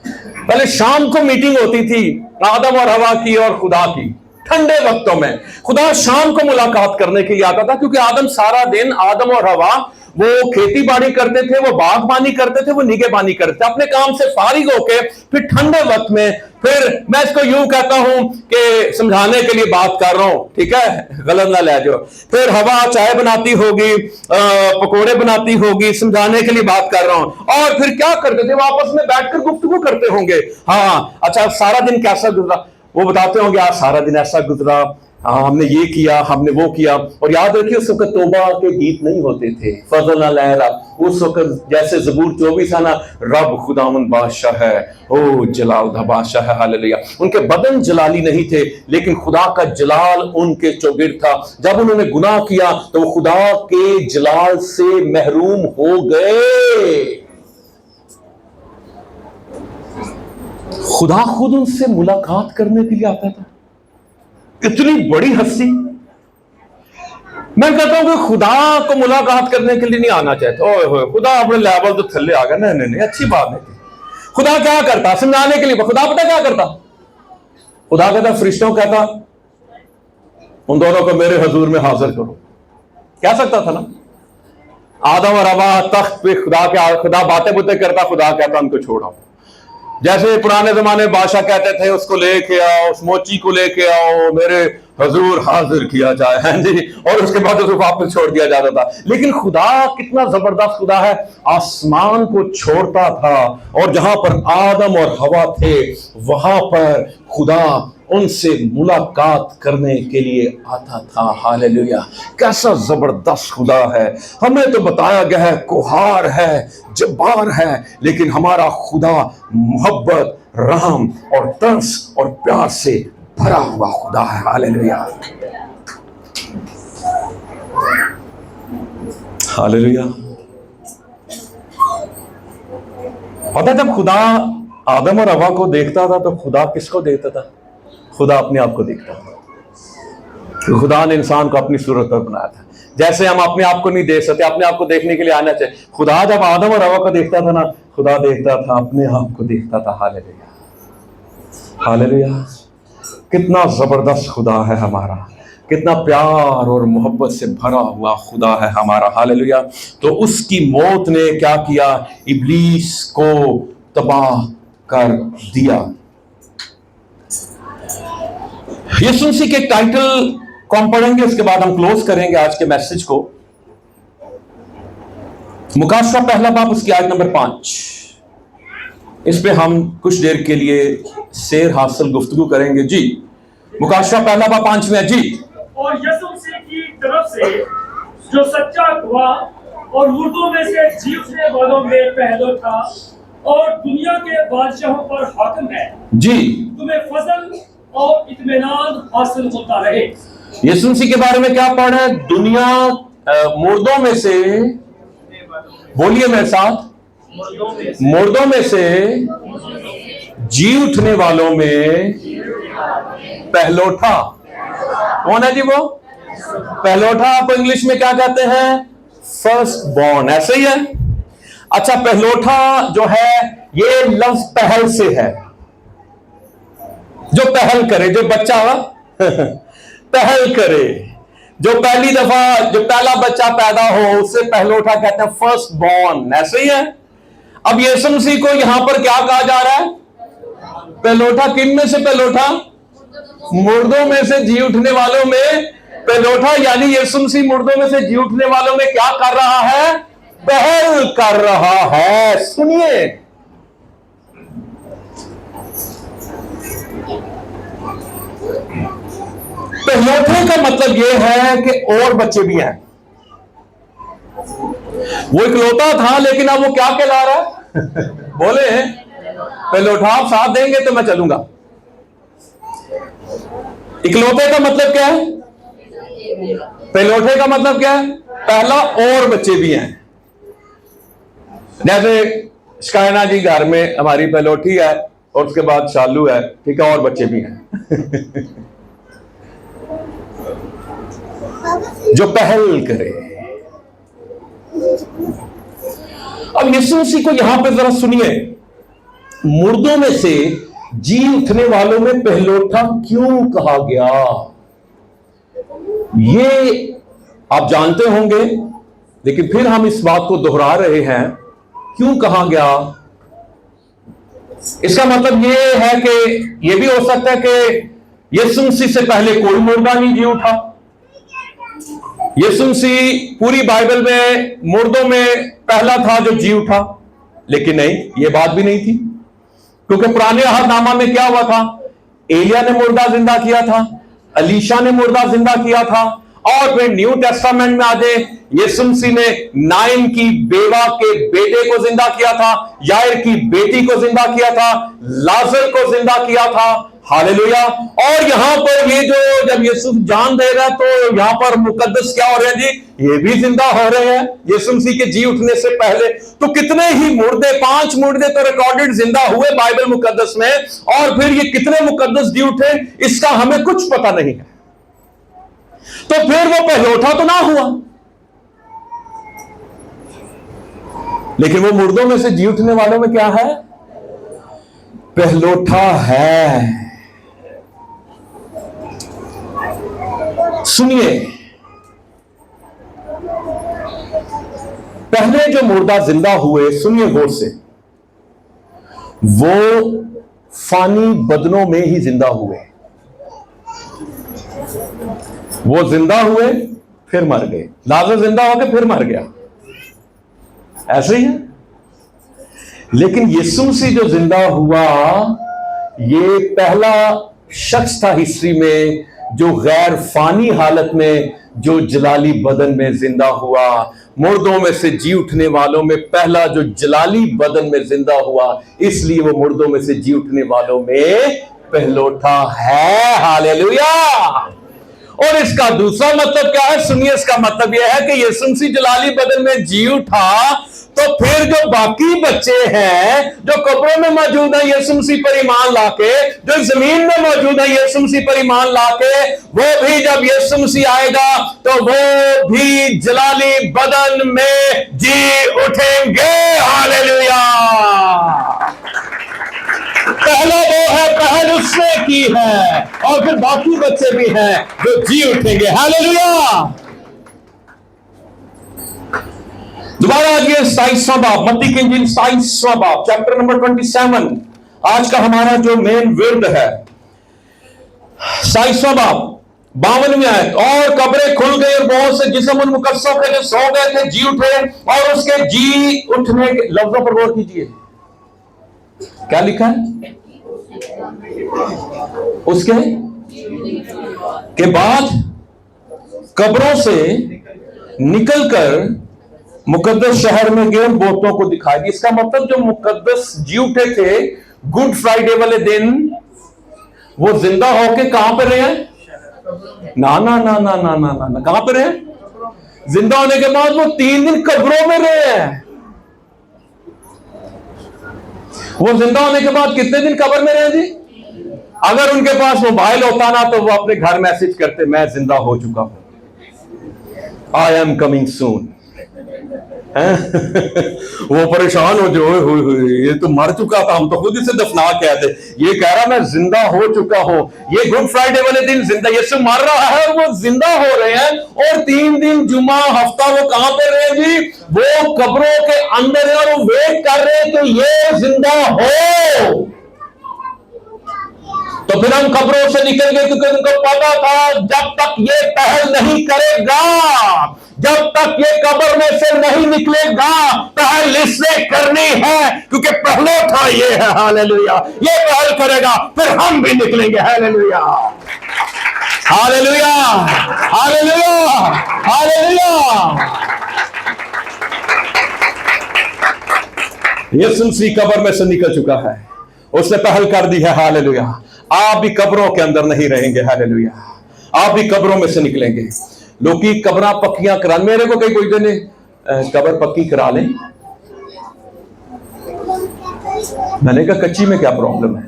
पहले शाम को मीटिंग होती थी आदम और हवा की और खुदा की। ठंडे वक्तों में खुदा शाम को मुलाकात करने के लिए आता था, क्योंकि आदम और हवा वो खेती बाड़ी करते थे, वो बागबानी करते थे, वो निगहबानी करते थे। अपने काम से फारिग होके फिर ठंडे वक्त में, फिर मैं इसको यूं कहता हूं कि समझाने के लिए बात कर रहा हूं, ठीक है, गलत ना ले जाओ। फिर हवा चाय बनाती होगी, पकोड़े बनाती होगी, समझाने के लिए बात कर रहा हूं। और फिर क्या करते थे? वो आपस में बैठकर गुफ्तगू करते होंगे। हाँ, अच्छा सारा दिन कैसा गुजरा? वो बताते होंगे आज सारा दिन ऐसा गुजरा, हमने ये किया, हमने वो किया। और याद रखिए उस वक्त तौबा के गीत नहीं होते थे, फजल लहरा। उस वक्त जैसे ज़बूर 24 है ना, रब खुदावन बादशाह है, ओ जलाल दा बादशाह है। हालेलुया। उनके बदन जलाली नहीं थे, लेकिन खुदा का जलाल उनके चौगिर्द था। जब उन्होंने गुनाह किया तो वो खुदा के जलाल से महरूम हो गए। खुदा खुद उनसे मुलाकात करने के लिए आता था। इतनी बड़ी हस्ती। मैं कहता हूं कि खुदा को मुलाकात करने के लिए नहीं आना चाहता। ओए खुदा अपने लेवल तो थल्ले आ गया। नहीं, अच्छी बात नहीं। खुदा क्या करता? समझाने के लिए। खुदा पता क्या करता? खुदा कहता, फरिश्तों कहता उन दोनों को मेरे हजूर में हाजिर करो। कह सकता था ना। आदम और हवा तख्त पे खुदा बातें बुतें करता, खुदा कहता उनको छोड़ो। जैसे पुराने जमाने बादशाह कहते थे उसको लेके आओ, उस मोची को लेके आओ, मेरे हजूर हाजिर किया जाए, हैं जी, और उसके बाद उसको वापस छोड़ दिया जाता था। लेकिन खुदा कितना जबरदस्त खुदा है, आसमान को छोड़ता था और जहां पर आदम और हवा थे वहां पर खुदा उनसे मुलाकात करने के लिए आता था। हालेलुया। कैसा जबरदस्त खुदा है। हमें तो बताया गया है कुहार है, जब्बार है, लेकिन हमारा खुदा मोहब्बत, रहम और तरस और प्यार से भरा हुआ खुदा है। हालेलुया। हालेलुया। पता जब खुदा आदम और हवा को देखता था तो खुदा किसको देखता था? खुदा अपने आप को देखता था। खुदा ने इंसान को अपनी सूरत पर बनाया था। जैसे हम अपने आप को नहीं देख सकते, अपने आप को देखने के लिए आना चाहिए। खुदा जब आदम और हवा को देखता था ना, खुदा देखता था, अपने आप को देखता था। हालेलुया। हालेलुया। कितना जबरदस्त खुदा है हमारा, कितना प्यार और मोहब्बत से भरा हुआ खुदा है हमारा। हालेलुया। तो उसकी मौत ने क्या किया? इब्लीस को तबाह कर दिया। यीशु मसीह के टाइटल को हम पढ़ेंगे, उसके बाद हम क्लोज करेंगे आज के मैसेज को। मुकाशवा पहला बाब उसकी आयत नंबर 5। इस पे हम कुछ देर के लिए शेर हासिल गुफ्तगू करेंगे जी। मुकाशवा पहला बाब 5 में जी। और यीशु मसीह की तरफ से जो सच्चा गवाह और मुर्दों में से जीवने वालों में पहला था और दुनिया के बादशाहों पर हाकिम है जी, तुम्हें फजल और इत्मीनान हासिल होता रहे। यीशु मसीह के बारे में क्या पढ़ रहे हैं? दुनिया मुर्दों में से, बोलिए मेरे साथ, मुर्दों में से जी उठने वालों में पहलोठा। कौन है जी वो? पहलोठा आपको इंग्लिश में क्या कहते हैं? फर्स्ट बॉर्न, ऐसे ही है। अच्छा, पहलोठा जो है ये लफ्ज पहल से है, जो पहल करे, जो बच्चा पहल करे, जो पहली दफा, जो पहला बच्चा पैदा हो उसे पहलोठा कहते हैं, फर्स्ट बॉर्न, ऐसे ही है। अब यीशु मसीह को यहां पर क्या कहा जा रहा है? पहलोठा। किन में से पहलोठा? मुर्दों में से जी उठने वालों में पहलोठा। यानी यीशु मसीह मुर्दों में से जी उठने वालों में क्या कर रहा है? पहल कर रहा है। सुनिए, पहलोठे का मतलब यह है कि और बच्चे भी हैं। वो इकलौता था, लेकिन अब वो क्या कहला रहा है? बोले पहलोठा, आप साथ देंगे तो मैं चलूंगा। इकलौते का मतलब क्या है? पहलोठे का मतलब क्या है? पहला और बच्चे भी हैं। जैसे शिकायना जी घर में हमारी पहलोठी है और उसके बाद शालू है, ठीक है, और बच्चे भी हैं। जो पहल करे। अब यीशु मसीह को यहां पे जरा सुनिए, मुर्दों में से जी उठने वालों में पहलोठा क्यों कहा गया? ये आप जानते होंगे, लेकिन फिर हम इस बात को दोहरा रहे हैं, क्यों कहा गया? इसका मतलब यह है कि यह भी हो सकता है कि यीशु मसीह से पहले कोई मुर्दा नहीं जी उठा। यीशु मसीह पूरी बाइबल में मुर्दों में पहला था जो जी उठा, लेकिन नहीं, यह बात भी नहीं थी, क्योंकि पुराने अहदनामा में क्या हुआ था? एलिया ने मुर्दा जिंदा किया था, अलीशा ने मुर्दा जिंदा किया था, और फिर न्यू टेस्टामेंट में आजे यीशु मसीह ने नाइन की बेवा के बेटे को जिंदा किया था, यायर की बेटी को जिंदा किया था, लाजर को जिंदा किया था। हालेलुया। और यहां पर ये जो जब यीशु जान दे रहा है तो यहां पर मुकद्दस क्या हो रहे हैं जी? ये भी जिंदा हो रहे हैं यीशु मसीह के जी उठने से पहले। तो कितने ही मुर्दे, 5 मुर्दे तो रिकॉर्डेड जिंदा हुए बाइबल मुकद्दस में, और फिर ये कितने मुकद्दस जी उठे इसका हमें कुछ पता नहीं है। तो फिर वो पहलोठा तो ना हुआ, लेकिन वो मुर्दों में से जी उठने वालों में क्या है? पहलोठा है। सुनिए, पहले जो मुर्दा जिंदा हुए, सुनिए गौर से, वो फानी बदनों में ही जिंदा हुए। वो जिंदा हुए फिर मर गए। लाजर जिंदा होकर फिर मर गया, ऐसे ही है। लेकिन यीशु मसीह जो जिंदा हुआ, ये पहला शख्स था हिस्ट्री में जो गैर फानी हालत में, जो जलाली बदन में जिंदा हुआ। मुर्दों में से जी उठने वालों में पहला जो जलाली बदन में जिंदा हुआ, इसलिए वो मुर्दों में से जी उठने वालों में पहलोठा है। हालेलुया। और इसका दूसरा मतलब क्या है? सुनिए, इसका मतलब यह है कि यीशु मसीह जलाली बदन में जी उठा, तो फिर जो बाकी बच्चे हैं जो कब्रों में मौजूद है यीशु मसीह पर ईमान लाके, जो जमीन में मौजूद है यीशु मसीह पर ईमान लाके, वो भी जब यीशु मसीह आएगा तो वो भी जलाली बदन में जी उठेंगे। हालेलुया। पहला वो है, पहल उसने की है, और फिर बाकी बच्चे भी हैं जो जी उठेंगे। हालेलुया। दोबारा आज ये 27वां बाब, मत्ती की इंजील 27वां बाब, चैप्टर नंबर 27, आज का हमारा जो मेन विर्द है। 27वां बाब, 52वीं आयत। और कब्रें खुल गई और बहुत से जिस्म उन मुकद्दसों के जो सो गए थे जी उठे, और उसके जी उठने के लफ्जों पर गौर कीजिए, क्या लिखा है? उसके के बाद कब्रों से निकलकर मुकद्दस शहर में गए, बहुतों को दिखाई दी। इसका मतलब जो मुकद्दस जी उठे थे गुड फ्राइडे वाले दिन, वो जिंदा होके कहां पर रहे? ना ना ना ना ना ना ना, ना। कहां पर रहे? जिंदा होने के बाद वो 3 दिन कब्रों में रहे हैं। वो जिंदा होने के बाद कितने दिन कब्र में रहे जी? अगर उनके पास मोबाइल होता ना तो वो अपने घर मैसेज करते, मैं जिंदा हो चुका हूं, आई एम कमिंग सून। वो परेशान हो जो, ये तो मर चुका था, हम तो खुद इसे दफना के आते, ये कह रहा मैं जिंदा हो चुका हूं। ये गुड फ्राइडे वाले दिन जिंदा, यीशु मर रहा है और वो जिंदा हो रहे हैं, और 3 दिन जुमा हफ्ता वो कहां पे रहे जी? वो कब्रों के अंदर है और वो वेट कर रहे हैं कि ये जिंदा हो। तो फिर हम कब्रों से निकल गए, क्योंकि उनको पता था जब तक ये पहल नहीं करेगा, जब तक ये कब्र में से नहीं निकलेगा, पहल इससे करनी है, क्योंकि पहले था ये है। हालेलुया। ये पहल करेगा फिर हम भी निकलेंगे। हालेलुया, हालेलुया, हालेलुया, हालेलुया। यीशु मसीह कब्र में से निकल चुका है, उसने पहल कर दी है। हालेलुया। आप भी कब्रों के अंदर नहीं रहेंगे। हालेलुया। आप भी कब्रों में से निकलेंगे। लोग की कब्रां पक्कियां करा, मेरे को कई कोई ने कब्र पक्की करा लें। मैंने कहा कच्ची में क्या प्रॉब्लम है?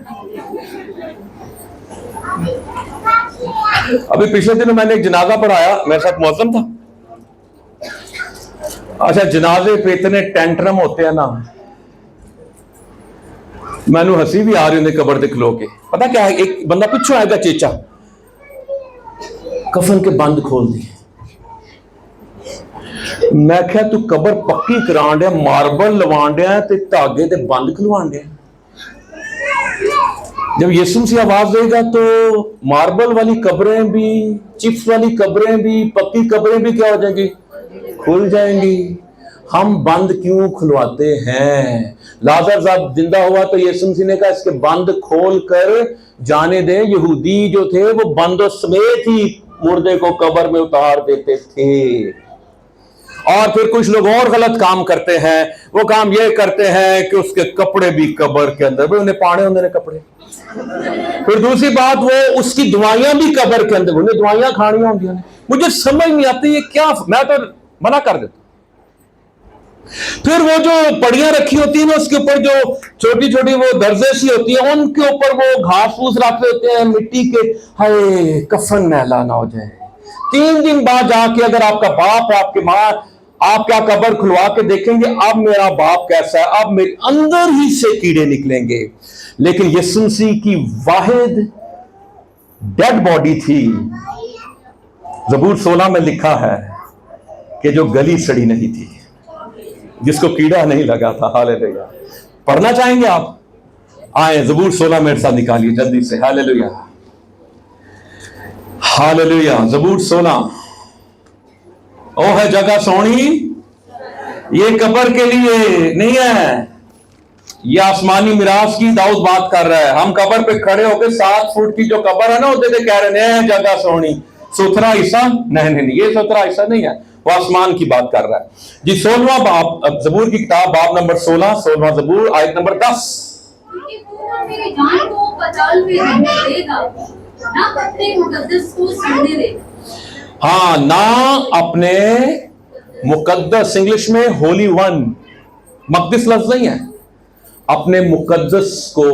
अभी पिछले दिनों मैंने एक जनाजा पढ़ाया, मेरे साथ मौसम था। अच्छा, जनाजे पे इतने टेंट्रम होते हैं ना, मैनू हंसी भी आ रही होंगी कब्र दिख लो के। पता क्या है, एक बंदा पिछू आएगा, चेचा कफन के बंद खोल दिए। मैं क्या तू कब्र पक्की करान दिया, मार्बल लवान दिया ते धागे ते बंद खुलवान दिया। जब यीशु मसीह आवाज देगा तो मार्बल वाली कब्रें भी, चिप्स वाली कब्रें भी, पक्की कब्रें भी क्या हो जाएंगी? खुल जाएंगी। हम बंद क्यों खुलवाते हैं? लाजर साहब जिंदा हुआ तो यीशु मसीह ने कहा इसके बंद खोल कर जाने दे। यहूदी जो थे वो बंदों समेत ही मुर्दे को कब्र में उतार देते थे। और फिर कुछ लोग और गलत काम करते हैं। वो काम ये करते हैं कि उसके कपड़े भी कब्र के अंदर, भाई उन्हें पाने होंगे कपड़े। फिर दूसरी बात, वो उसकी दवाइयां भी कब्र के अंदर, उन्हें दवाइयां खानी होंगी। मुझे समझ नहीं आती ये क्या, मैं तो मना कर देता। फिर वो जो पड़ियां रखी होती है ना, उसके ऊपर जो छोटी छोटी वो दर्जे सी होती है, उनके ऊपर वो घास फूस रखे होते हैं मिट्टी के। हाय, कफन मैला ना हो जाए। 3 दिन बाद जाके अगर आपका बाप, आपकी माँ आप क्या कब्र खुलवा के देखेंगे, अब मेरा बाप कैसा है, अब मेरे अंदर ही से कीड़े निकलेंगे। लेकिन यीशु मसीह की वाहिद डेड बॉडी थी। ज़बूर 16 में लिखा है कि जो गली सड़ी नहीं थी, जिसको कीड़ा नहीं लगा था। हालेलुया। पढ़ना चाहेंगे आप? आए ज़बूर 16 मेरे साथ निकालिए जल्दी से। Hallelujah, hallelujah. ज़बूर 16। ओ है जगह सोनी, ये कब्र के लिए नहीं है, ये आसमानी मिराज की दाऊद बात कर रहा है। हम कब्र पे खड़े होकर 7 फुट की जो कब्र है ना, उसे कह रहे हैं जगह सोनी, सुथरा हिस्सा नहीं, ये सुथरा हिस्सा नहीं है, वो आसमान की बात कर रहा है जी। 16वां बाब, ज़बूर की किताब बाब नंबर 16, 16वां ज़बूर आयत नंबर 10। मेरी जान को पताल में रहने देगा, ना अपने मुकद्दस को सड़ने देगा। हाँ, ना अपने मुकद्दस, इंग्लिश में होली वन, मकदस लफ्ज़ नहीं है, अपने मुकद्दस को।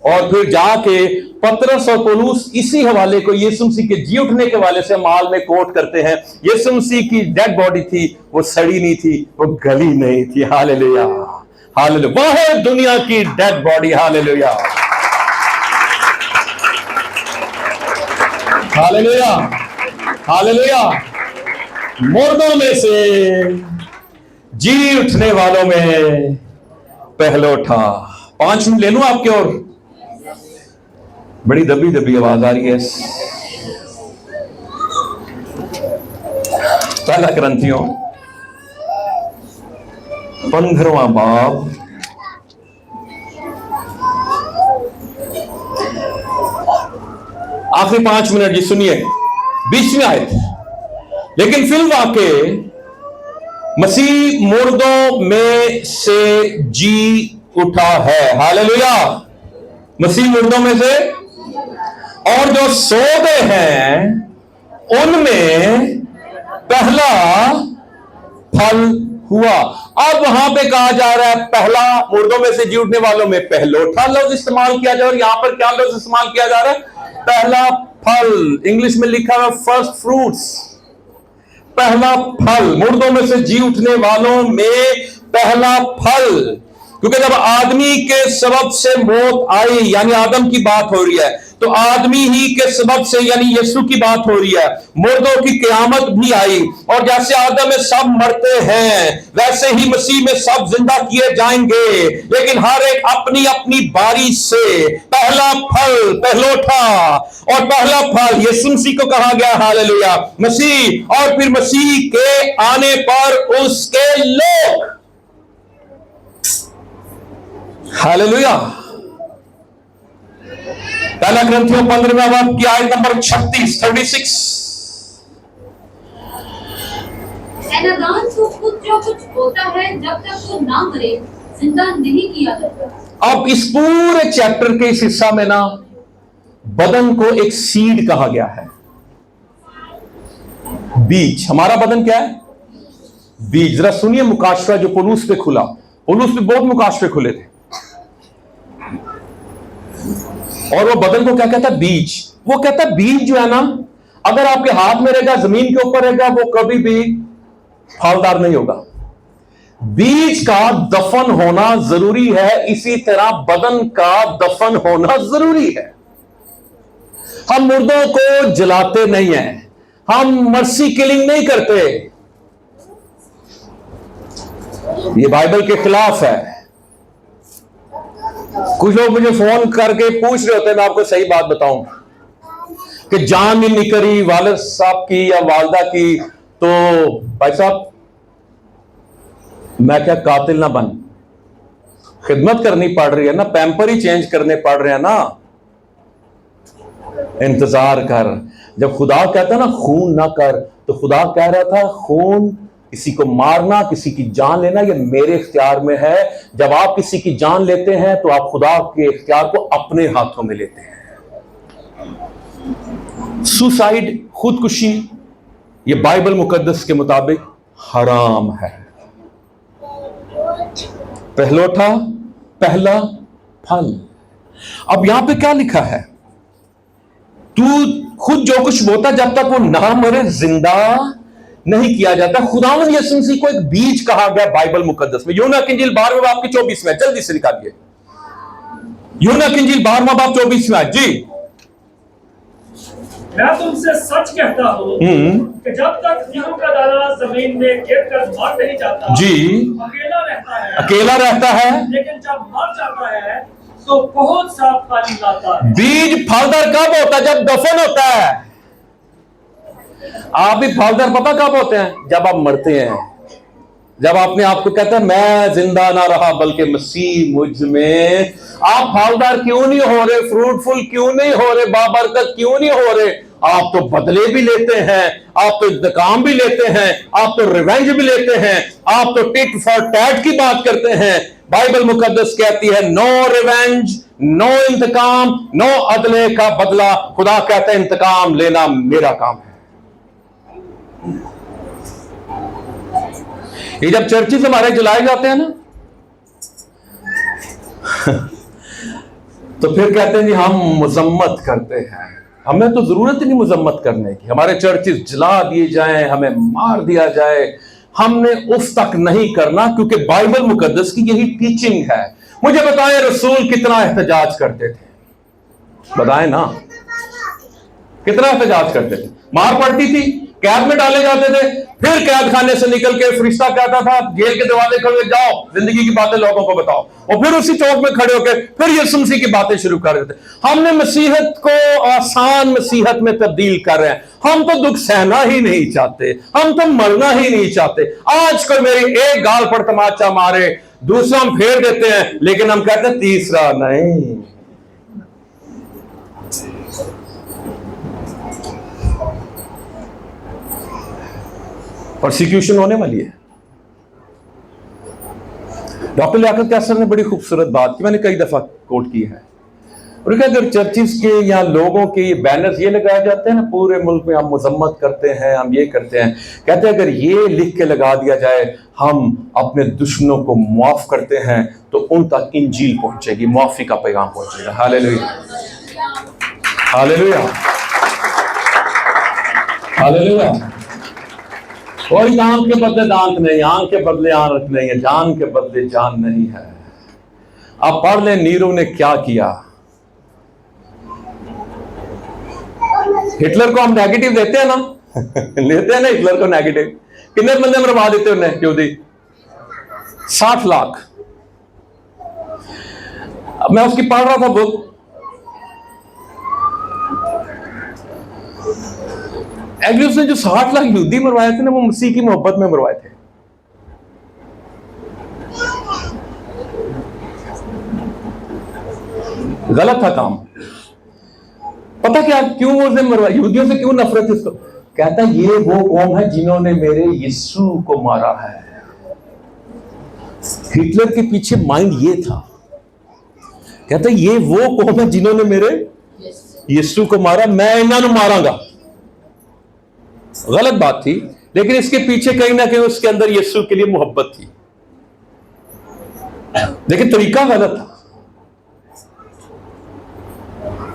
और फिर जाके पतरस और पौलुस इसी हवाले को यीशु मसीह के जी उठने के हवाले से माल में कोट करते हैं। यीशु मसीह की डेड बॉडी थी, वो सड़ी नहीं थी, वो गली नहीं थी। Hallelujah, hallelujah. वो है दुनिया की डेड बॉडी। हालेलुया, हालेलुया, हालेलुया। मुर्दों में से जी उठने वालों में पहलोठा। 5 मिनट ले लूं आपके और? बड़ी दबी दबी आवाज आ रही है। पहला ग्रंथियों 15वां बाब, आखिरी 5 मिनट जी सुनिए। 20वीं आयत। लेकिन फिर वाके मसीह मुर्दों में से जी उठा है। हालेलुया। मसीह मुर्दों में से, और जो सो गए हैं उनमें पहला फल हुआ। अब वहां पे कहा जा रहा है पहला, मुर्दों में से जी उठने वालों में पहलोठा लफ्ज इस्तेमाल किया जा रहा है। और यहां पर क्या लफ्ज इस्तेमाल किया जा रहा है? पहला फल। इंग्लिश में लिखा है फर्स्ट फ्रूट्स, पहला फल, मुर्दों में से जी उठने वालों में पहला फल। क्योंकि जब आदमी के सबब से मौत आई, यानी आदम की बात हो रही है, तो आदमी ही के सबब से यानी यीशु की बात हो रही है, मुर्दों की क़यामत भी आई। और जैसे आदम में सब मरते हैं, वैसे ही मसीह में सब जिंदा किए जाएंगे, लेकिन हर एक अपनी अपनी बारी से। पहला फल, पहलोठा, और पहला फल यीशु मसीह को कहा गया, हालेलुया, मसीह। और फिर मसीह के आने पर उसके लोग, हालेलुया। पहला ग्रंथियों 15वें बाब की आयत नंबर 36। ऐलान तो खुद जो कुछ होता है जब तक वो ना मरे जिंदा नहीं किया जाता। अब इस पूरे चैप्टर के इस हिस्सा में ना बदन को एक सीड कहा गया है, बीज। हमारा बदन क्या है? बीज। जरा सुनिए मुकाशफा जो पौलुस पे खुला। पौलुस पे बहुत मुकाशफे खुले थे, और वो बदन को क्या कहता है? बीज। वो कहता है बीज जो है ना, अगर आपके हाथ में रहेगा, जमीन के ऊपर रहेगा, वो कभी भी फलदार नहीं होगा। बीज का दफन होना जरूरी है, इसी तरह बदन का दफन होना जरूरी है। हम मुर्दों को जलाते नहीं हैं, हम मर्सी किलिंग नहीं करते, ये बाइबल के खिलाफ है। कुछ लोग मुझे फोन करके पूछ रहे होते हैं, मैं आपको सही बात बताऊं कि जान नहीं निकली वालिद साहब की या वालदा की, तो भाई साहब मैं क्या कातिल ना बन, खिदमत करनी पड़ रही है ना, पैम्पर ही चेंज करने पड़ रहे हैं ना, इंतजार कर। जब खुदा कहता ना खून ना कर, तो खुदा कह रहा था खून, किसी को मारना, किसी की जान लेना, ये मेरे इख्तियार में है। जब आप किसी की जान लेते हैं तो आप खुदा के इख्तियार को अपने हाथों में लेते हैं। सुसाइड, खुदकुशी, ये बाइबल मुकद्दस के मुताबिक हराम है। पहलोठा, पहला फल। अब यहां पे क्या लिखा है? तू खुद जो कुछ बोता जब तक वो ना मरे जिंदा नहीं किया जाता। खुदावंद यीशु मसीह को एक बीज कहा गया बाइबल मुकद्दस में। यूहन्ना की इंजील 12वें बाब की 24 में, जल्दी से निकालिए यूहन्ना की इंजील 12वां बाब 24 में। जी, मैं तुमसे सच कहता हूं कि जब तक गेहूं का दाना जमीन में गिर कर मर नहीं जाता, जी, अकेला रहता है, लेकिन जब मर जाता है तो बहुत सा फल लाता है। बीज फलदार कब होता है? जब दफन होता है। आप भी फलदार पता कब होते हैं? जब आप मरते हैं, जब आपने आपको कहता है मैं जिंदा ना रहा बल्कि मसीह मुझ में। आप फलदार क्यों नहीं हो रहे? फ्रूटफुल क्यों नहीं हो रहे? बाबरकत क्यों नहीं हो रहे? आप तो बदले भी लेते हैं, आप तो इंतकाम भी लेते हैं, आप तो रिवेंज भी लेते हैं, आप तो टिट फॉर टैट की बात करते हैं। बाइबल मुकद्दस कहती है नो रिवेंज, नो इंतकाम, नो अदले का बदला। खुदा कहता है इंतकाम लेना मेरा काम है। ये जब चर्चेज हमारे जलाए जाते हैं ना तो फिर कहते हैं जी हम मजम्मत करते हैं। हमें तो जरूरत ही नहीं मजम्मत करने की। हमारे चर्चेज जला दिए जाएं, हमें मार दिया जाए, हमने उस तक नहीं करना, क्योंकि बाइबल मुकद्दस की यही टीचिंग है। मुझे बताएं रसूल कितना एहतजाज करते थे? बताएं ना, कितना एहतजाज करते थे? मार पड़ती थी, कैद में डाले जाते थे, फिर कैद खाने से निकल के फरिश्ता कहता था जेल के दरवाजे खोल के जाओ, जिंदगी की बातें लोगों को बताओ, और फिर उसी चौक में खड़े होकर फिर यीशु मसीह की बातें शुरू कर देते। हमने मसीहत को आसान मसीहत में तब्दील कर रहे हैं। हम तो दुख सहना ही नहीं चाहते, हम तो मरना ही नहीं चाहते। आज कोई मेरी एक गाल पर तमाचा मारे, दूसरा हम फेर देते हैं, लेकिन हम कहते हैं तीसरा नहीं। प्रोसिक्यूशन होने वाली है। डॉक्टर लियाकत कैसर ने बड़ी खूबसूरत बात की, मैंने कई दफा कोट की है। और क्या अगर चर्चिस के या लोगों के ये बैनर्स ये लगाए जाते हैं ना, पूरे मुल्क में हम मजम्मत करते हैं, हम ये करते हैं, कहते हैं अगर ये लिख के लगा दिया जाए हम अपने दुश्मनों को माफ करते हैं तो उन तक इंजील पहुंचेगी, माफी का पैगाम पहुंचेगा। हालेलुया, हालेलुया, हालेलुया। कोई आंख के बदले दांत नहीं, आंख के बदले आंख नहीं है, जान के बदले जान नहीं है। आप पढ़ लें नीरो ने क्या किया। हिटलर को हम नेगेटिव देते हैं ना लेते हैं ना हिटलर को नेगेटिव। कितने बंदे मरवा देते उन्हें यहूदी? 60 लाख। अब मैं उसकी पढ़ रहा था बुक, एक्चुअली उसने जो 60 लाख यहूदी मरवाए थे ना, वो मसीह की मोहब्बत में मरवाए थे। गलत था काम। पता क्या क्यों उसने मरवाया? यहूदियों से क्यों नफरत है उसको? कहता है ये वो कौम है जिन्होंने मेरे यीशु को मारा है। हिटलर के पीछे माइंड ये था, कहता है ये वो कौम है जिन्होंने मेरे यीशु को मारा, मैं इन्होंने मारांगा। गलत बात थी, लेकिन इसके पीछे कहीं ना कहीं उसके अंदर यीशु के लिए मोहब्बत थी, लेकिन तरीका गलत था।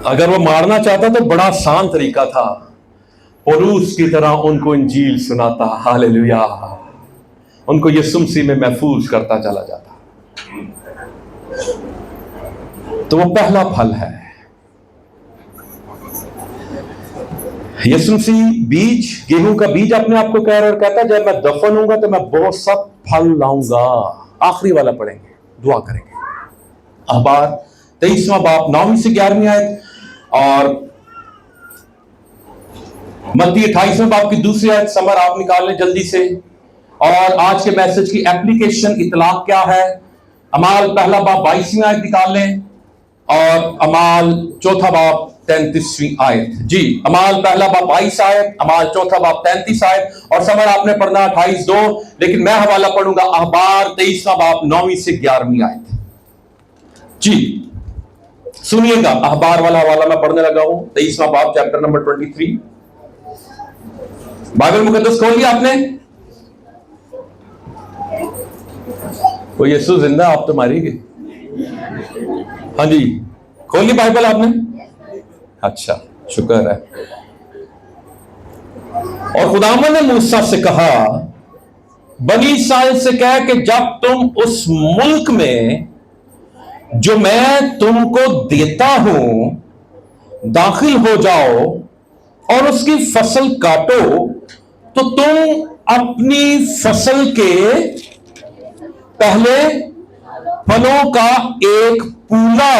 अगर वो मारना चाहता तो बड़ा आसान तरीका था, पौलुस की तरह उनको इंजील सुनाता, हालेलुया, उनको यीशु मसीह में महफूज करता चला जाता। तो वो पहला फल है। यीशु मसीह बीज, गेहूं का बीज अपने आप को कह रहा और कहता है जब मैं दफन होऊंगा तो मैं बहुत सा फल लाऊंगा। आखिरी वाला पढ़ेंगे, दुआ करेंगे। अखबार 23वां बाब 9वीं से 11वीं आयत और मत्ती 28वें बाब की दूसरी आयत। समर आप निकाल लें जल्दी से। और आज के मैसेज की एप्लीकेशन इतलाक क्या है? अमाल पहला बाब 22वीं आयत निकाल लें और अमाल चौथा बाब 33वीं आयत। जी, अमाल पहला बाब 22 आयत, अमाल चौथा बाब 33 आयत। और समर आपने पढ़ना 28:2, लेकिन मैं हवाला पढ़ूंगा अखबार 23वां बाब 9वीं से 11वीं आयत। जी सुनिएगा, अखबार वाला हवाला मैं पढ़ने लगा हूं, 23वां बाब चैप्टर नंबर 23। बाइबल मुकद्दस खोल लिया आपने? वो यीशु जिंदा, आप तो मारेंगे। हाँ जी, खोल ली बाइबल आपने? अच्छा, शुक्र है। और खुदावंद ने मूसा से कहा, बनी इस्राएल से कह कि जब तुम उस मुल्क में जो मैं तुमको देता हूं दाखिल हो जाओ और उसकी फसल काटो, तो तुम अपनी फसल के पहले फलों का एक पूला,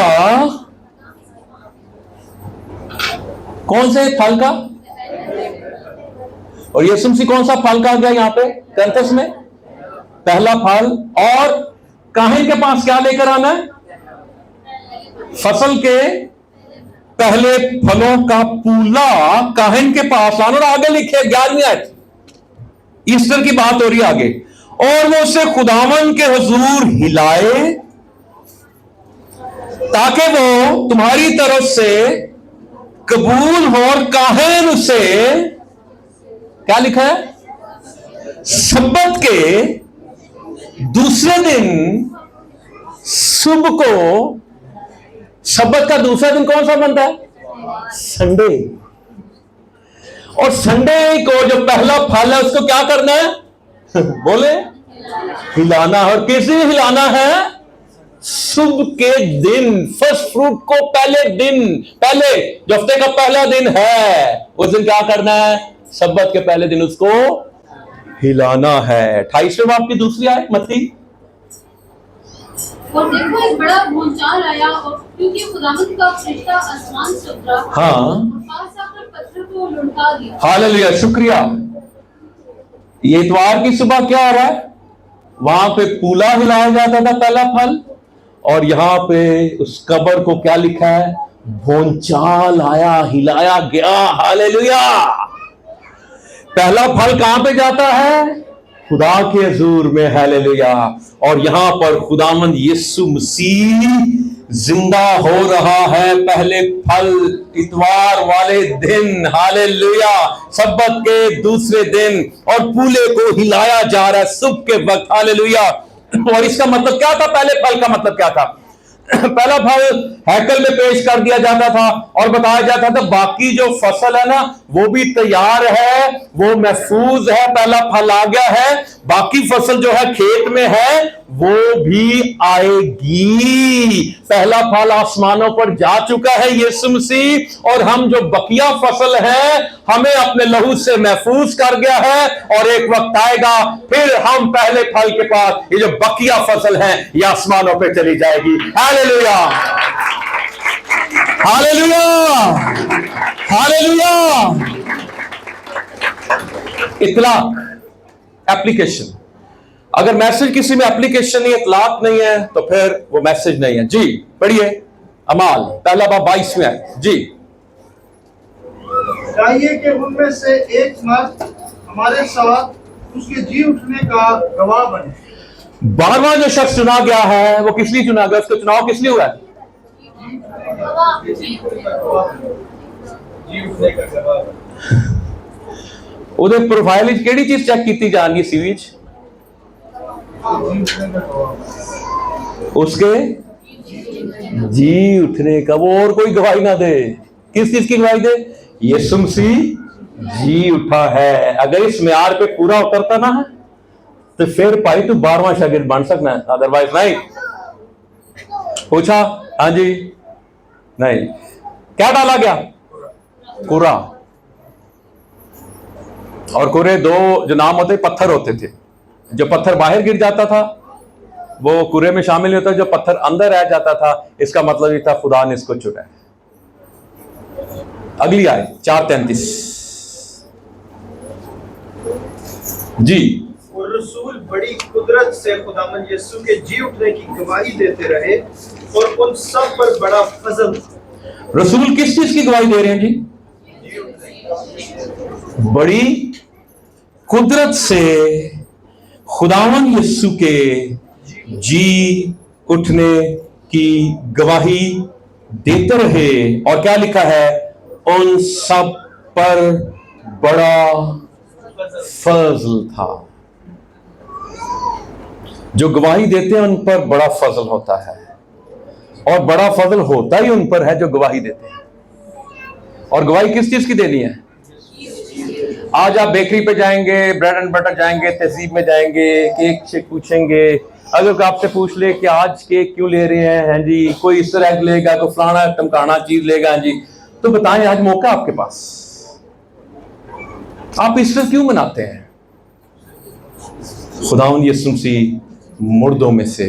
कौन से फल का? और यीशु मसीह कौन सा फल का आ गया यहां पे कैंथस में? पहला फल। और काहिन के पास क्या लेकर आना है? फसल के पहले फलों का पूला काहिन के पास आना। और आगे लिखे 11वीं आयत, ईस्टर की बात हो रही है आगे। और वो उसे खुदावन के हुजूर हिलाए ताकि वो तुम्हारी तरफ से कबूल हो। और काहिन उसे, क्या लिखा है? सब्बत के दूसरे दिन सुबह को। सब्बत का दूसरा दिन कौन सा बनता है? संडे। और संडे को जो पहला फल है उसको क्या करना है? बोले, हिलाना। और किसे हिलाना है? सुबह के दिन, फर्स्ट फ्रूट को पहले दिन, पहले जो हफ्ते का पहला दिन है उस दिन क्या करना है? सब्बत के पहले दिन उसको हिलाना है। 28वें बाब की दूसरी आयत मत्ती। और देखो एक बड़ा भूचाल आया और क्योंकि खुदावंद का फरिश्ता आसमान से उतरा, हाँ, पास आकर पत्थर को लुढ़का दिया। हालेलुया, शुक्रिया। ये इतवार की सुबह क्या हो रहा है? वहां पे पूला हिलाया जाता था, पहला फल। और यहां पे उस कब्र को क्या लिखा है? भूचाल आया, हिलाया गया। हालेलुया। पहला फल कहां पे जाता है? खुदा के हुजूर में। हालेलुया। और यहां पर खुदावंद यीशु मसीह जिंदा हो रहा है पहले फल इतवार वाले दिन, हालेलुया, सब्बत के दूसरे दिन, और पूले को हिलाया जा रहा है सुबह के वक्त, हालेलुया। और इसका मतलब क्या था? पहले फल का मतलब क्या था? पहला फल हैकल में पेश कर दिया जाता था और बताया जाता था बाकी जो फसल है ना वो भी तैयार है, वो महफूज है, पहला फल आ गया है, बाकी फसल जो है खेत में है वो भी आएगी। पहला फल आसमानों पर जा चुका है यीशु मसीह, और हम जो बकिया फसल है हमें अपने लहू से महफूज कर गया है, और एक वक्त आएगा फिर हम पहले फल के पास ये जो बकिया फसल है ये आसमानों पे चली जाएगी। हालेलुया, हालेलुया, हालेलुया। इतलाक, एप्लीकेशन। अगर मैसेज किसी में एप्लीकेशन नहीं, इतलाक नहीं है तो फिर वो मैसेज नहीं है। जी पढ़िए अमाल पहला बाब 22 में है जी। चाहिए कि उनमें से एक मर्द हमारे साथ उसके जी उठने का गवाह बने। 12वां जो शख्स चुना गया है वो किस लिए चुना गया? उसका चुनाव किस लिए हुआ है? जी उठने का गवाह। ਉਹਦੇ ਪ੍ਰੋਫਾਈਲ ਵਿੱਚ ਕਿਹੜੀ ਚੀਜ਼ ਚੈੱਕ ਕੀਤੀ ਜਾਣੀ ਸੀ ਵਿੱਚ? उसके जी उठने का। वो और कोई गवाही ना दे। किस चीज की गवाही दे? यीशु मसीह जी उठा है। अगर इस म्यार पे पूरा उतरता ना है तो फिर भाई तू 12वां शागिर्द बन सकना है, अदरवाइज नहीं। पूछा? हाँ जी नहीं। क्या डाला गया? कुरा। और कुरे दो जो नाम होते पत्थर होते थे, जो पत्थर बाहर गिर जाता था वो कुरे में शामिल नहीं होता, जो पत्थर अंदर रह जाता था इसका मतलब ये था खुदा ने इसको चुना है। अगली आए 4:33 जी। और रसूल बड़ी कुदरत से खुदावन यीशु के जी उठने की गवाही देते रहे और उन सब पर बड़ा फजल। रसूल किस चीज की गवाही दे रहे हैं जी? बड़ी कुदरत से खुदावन यीशु के जी उठने की गवाही देते रहे। और क्या लिखा है? उन सब पर बड़ा फजल था। जो गवाही देते हैं उन पर बड़ा फजल होता है, और बड़ा फजल होता ही उन पर है जो गवाही देते हैं। और गवाही किस चीज की देनी है? आज आप बेकरी पे जाएंगे, ब्रेड एंड बटर जाएंगे, तहजीब में जाएंगे, केक से पूछेंगे, अगर आपसे पूछ ले कि आज केक क्यों ले रहे हैं, हैं जी, कोई इस तरह लेगा, कोई फलाना टमकाना चीज लेगा, हैं जी, तो बताएं आज मौका आपके पास, आप इस तरह क्यों मनाते हैं? खुदावंद यीशु मसीह मुर्दों में से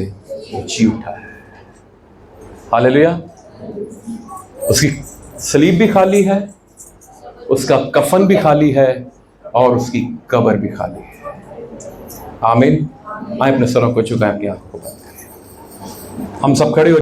जी उठा है। हालेलुया। उसकी सलीब भी खाली है, उसका कफन भी खाली है, और उसकी कब्र भी खाली है। आमीन। आए अपने सरों को झुकाएं, अपनी आंखों को बंद करें, हम सब खड़े हो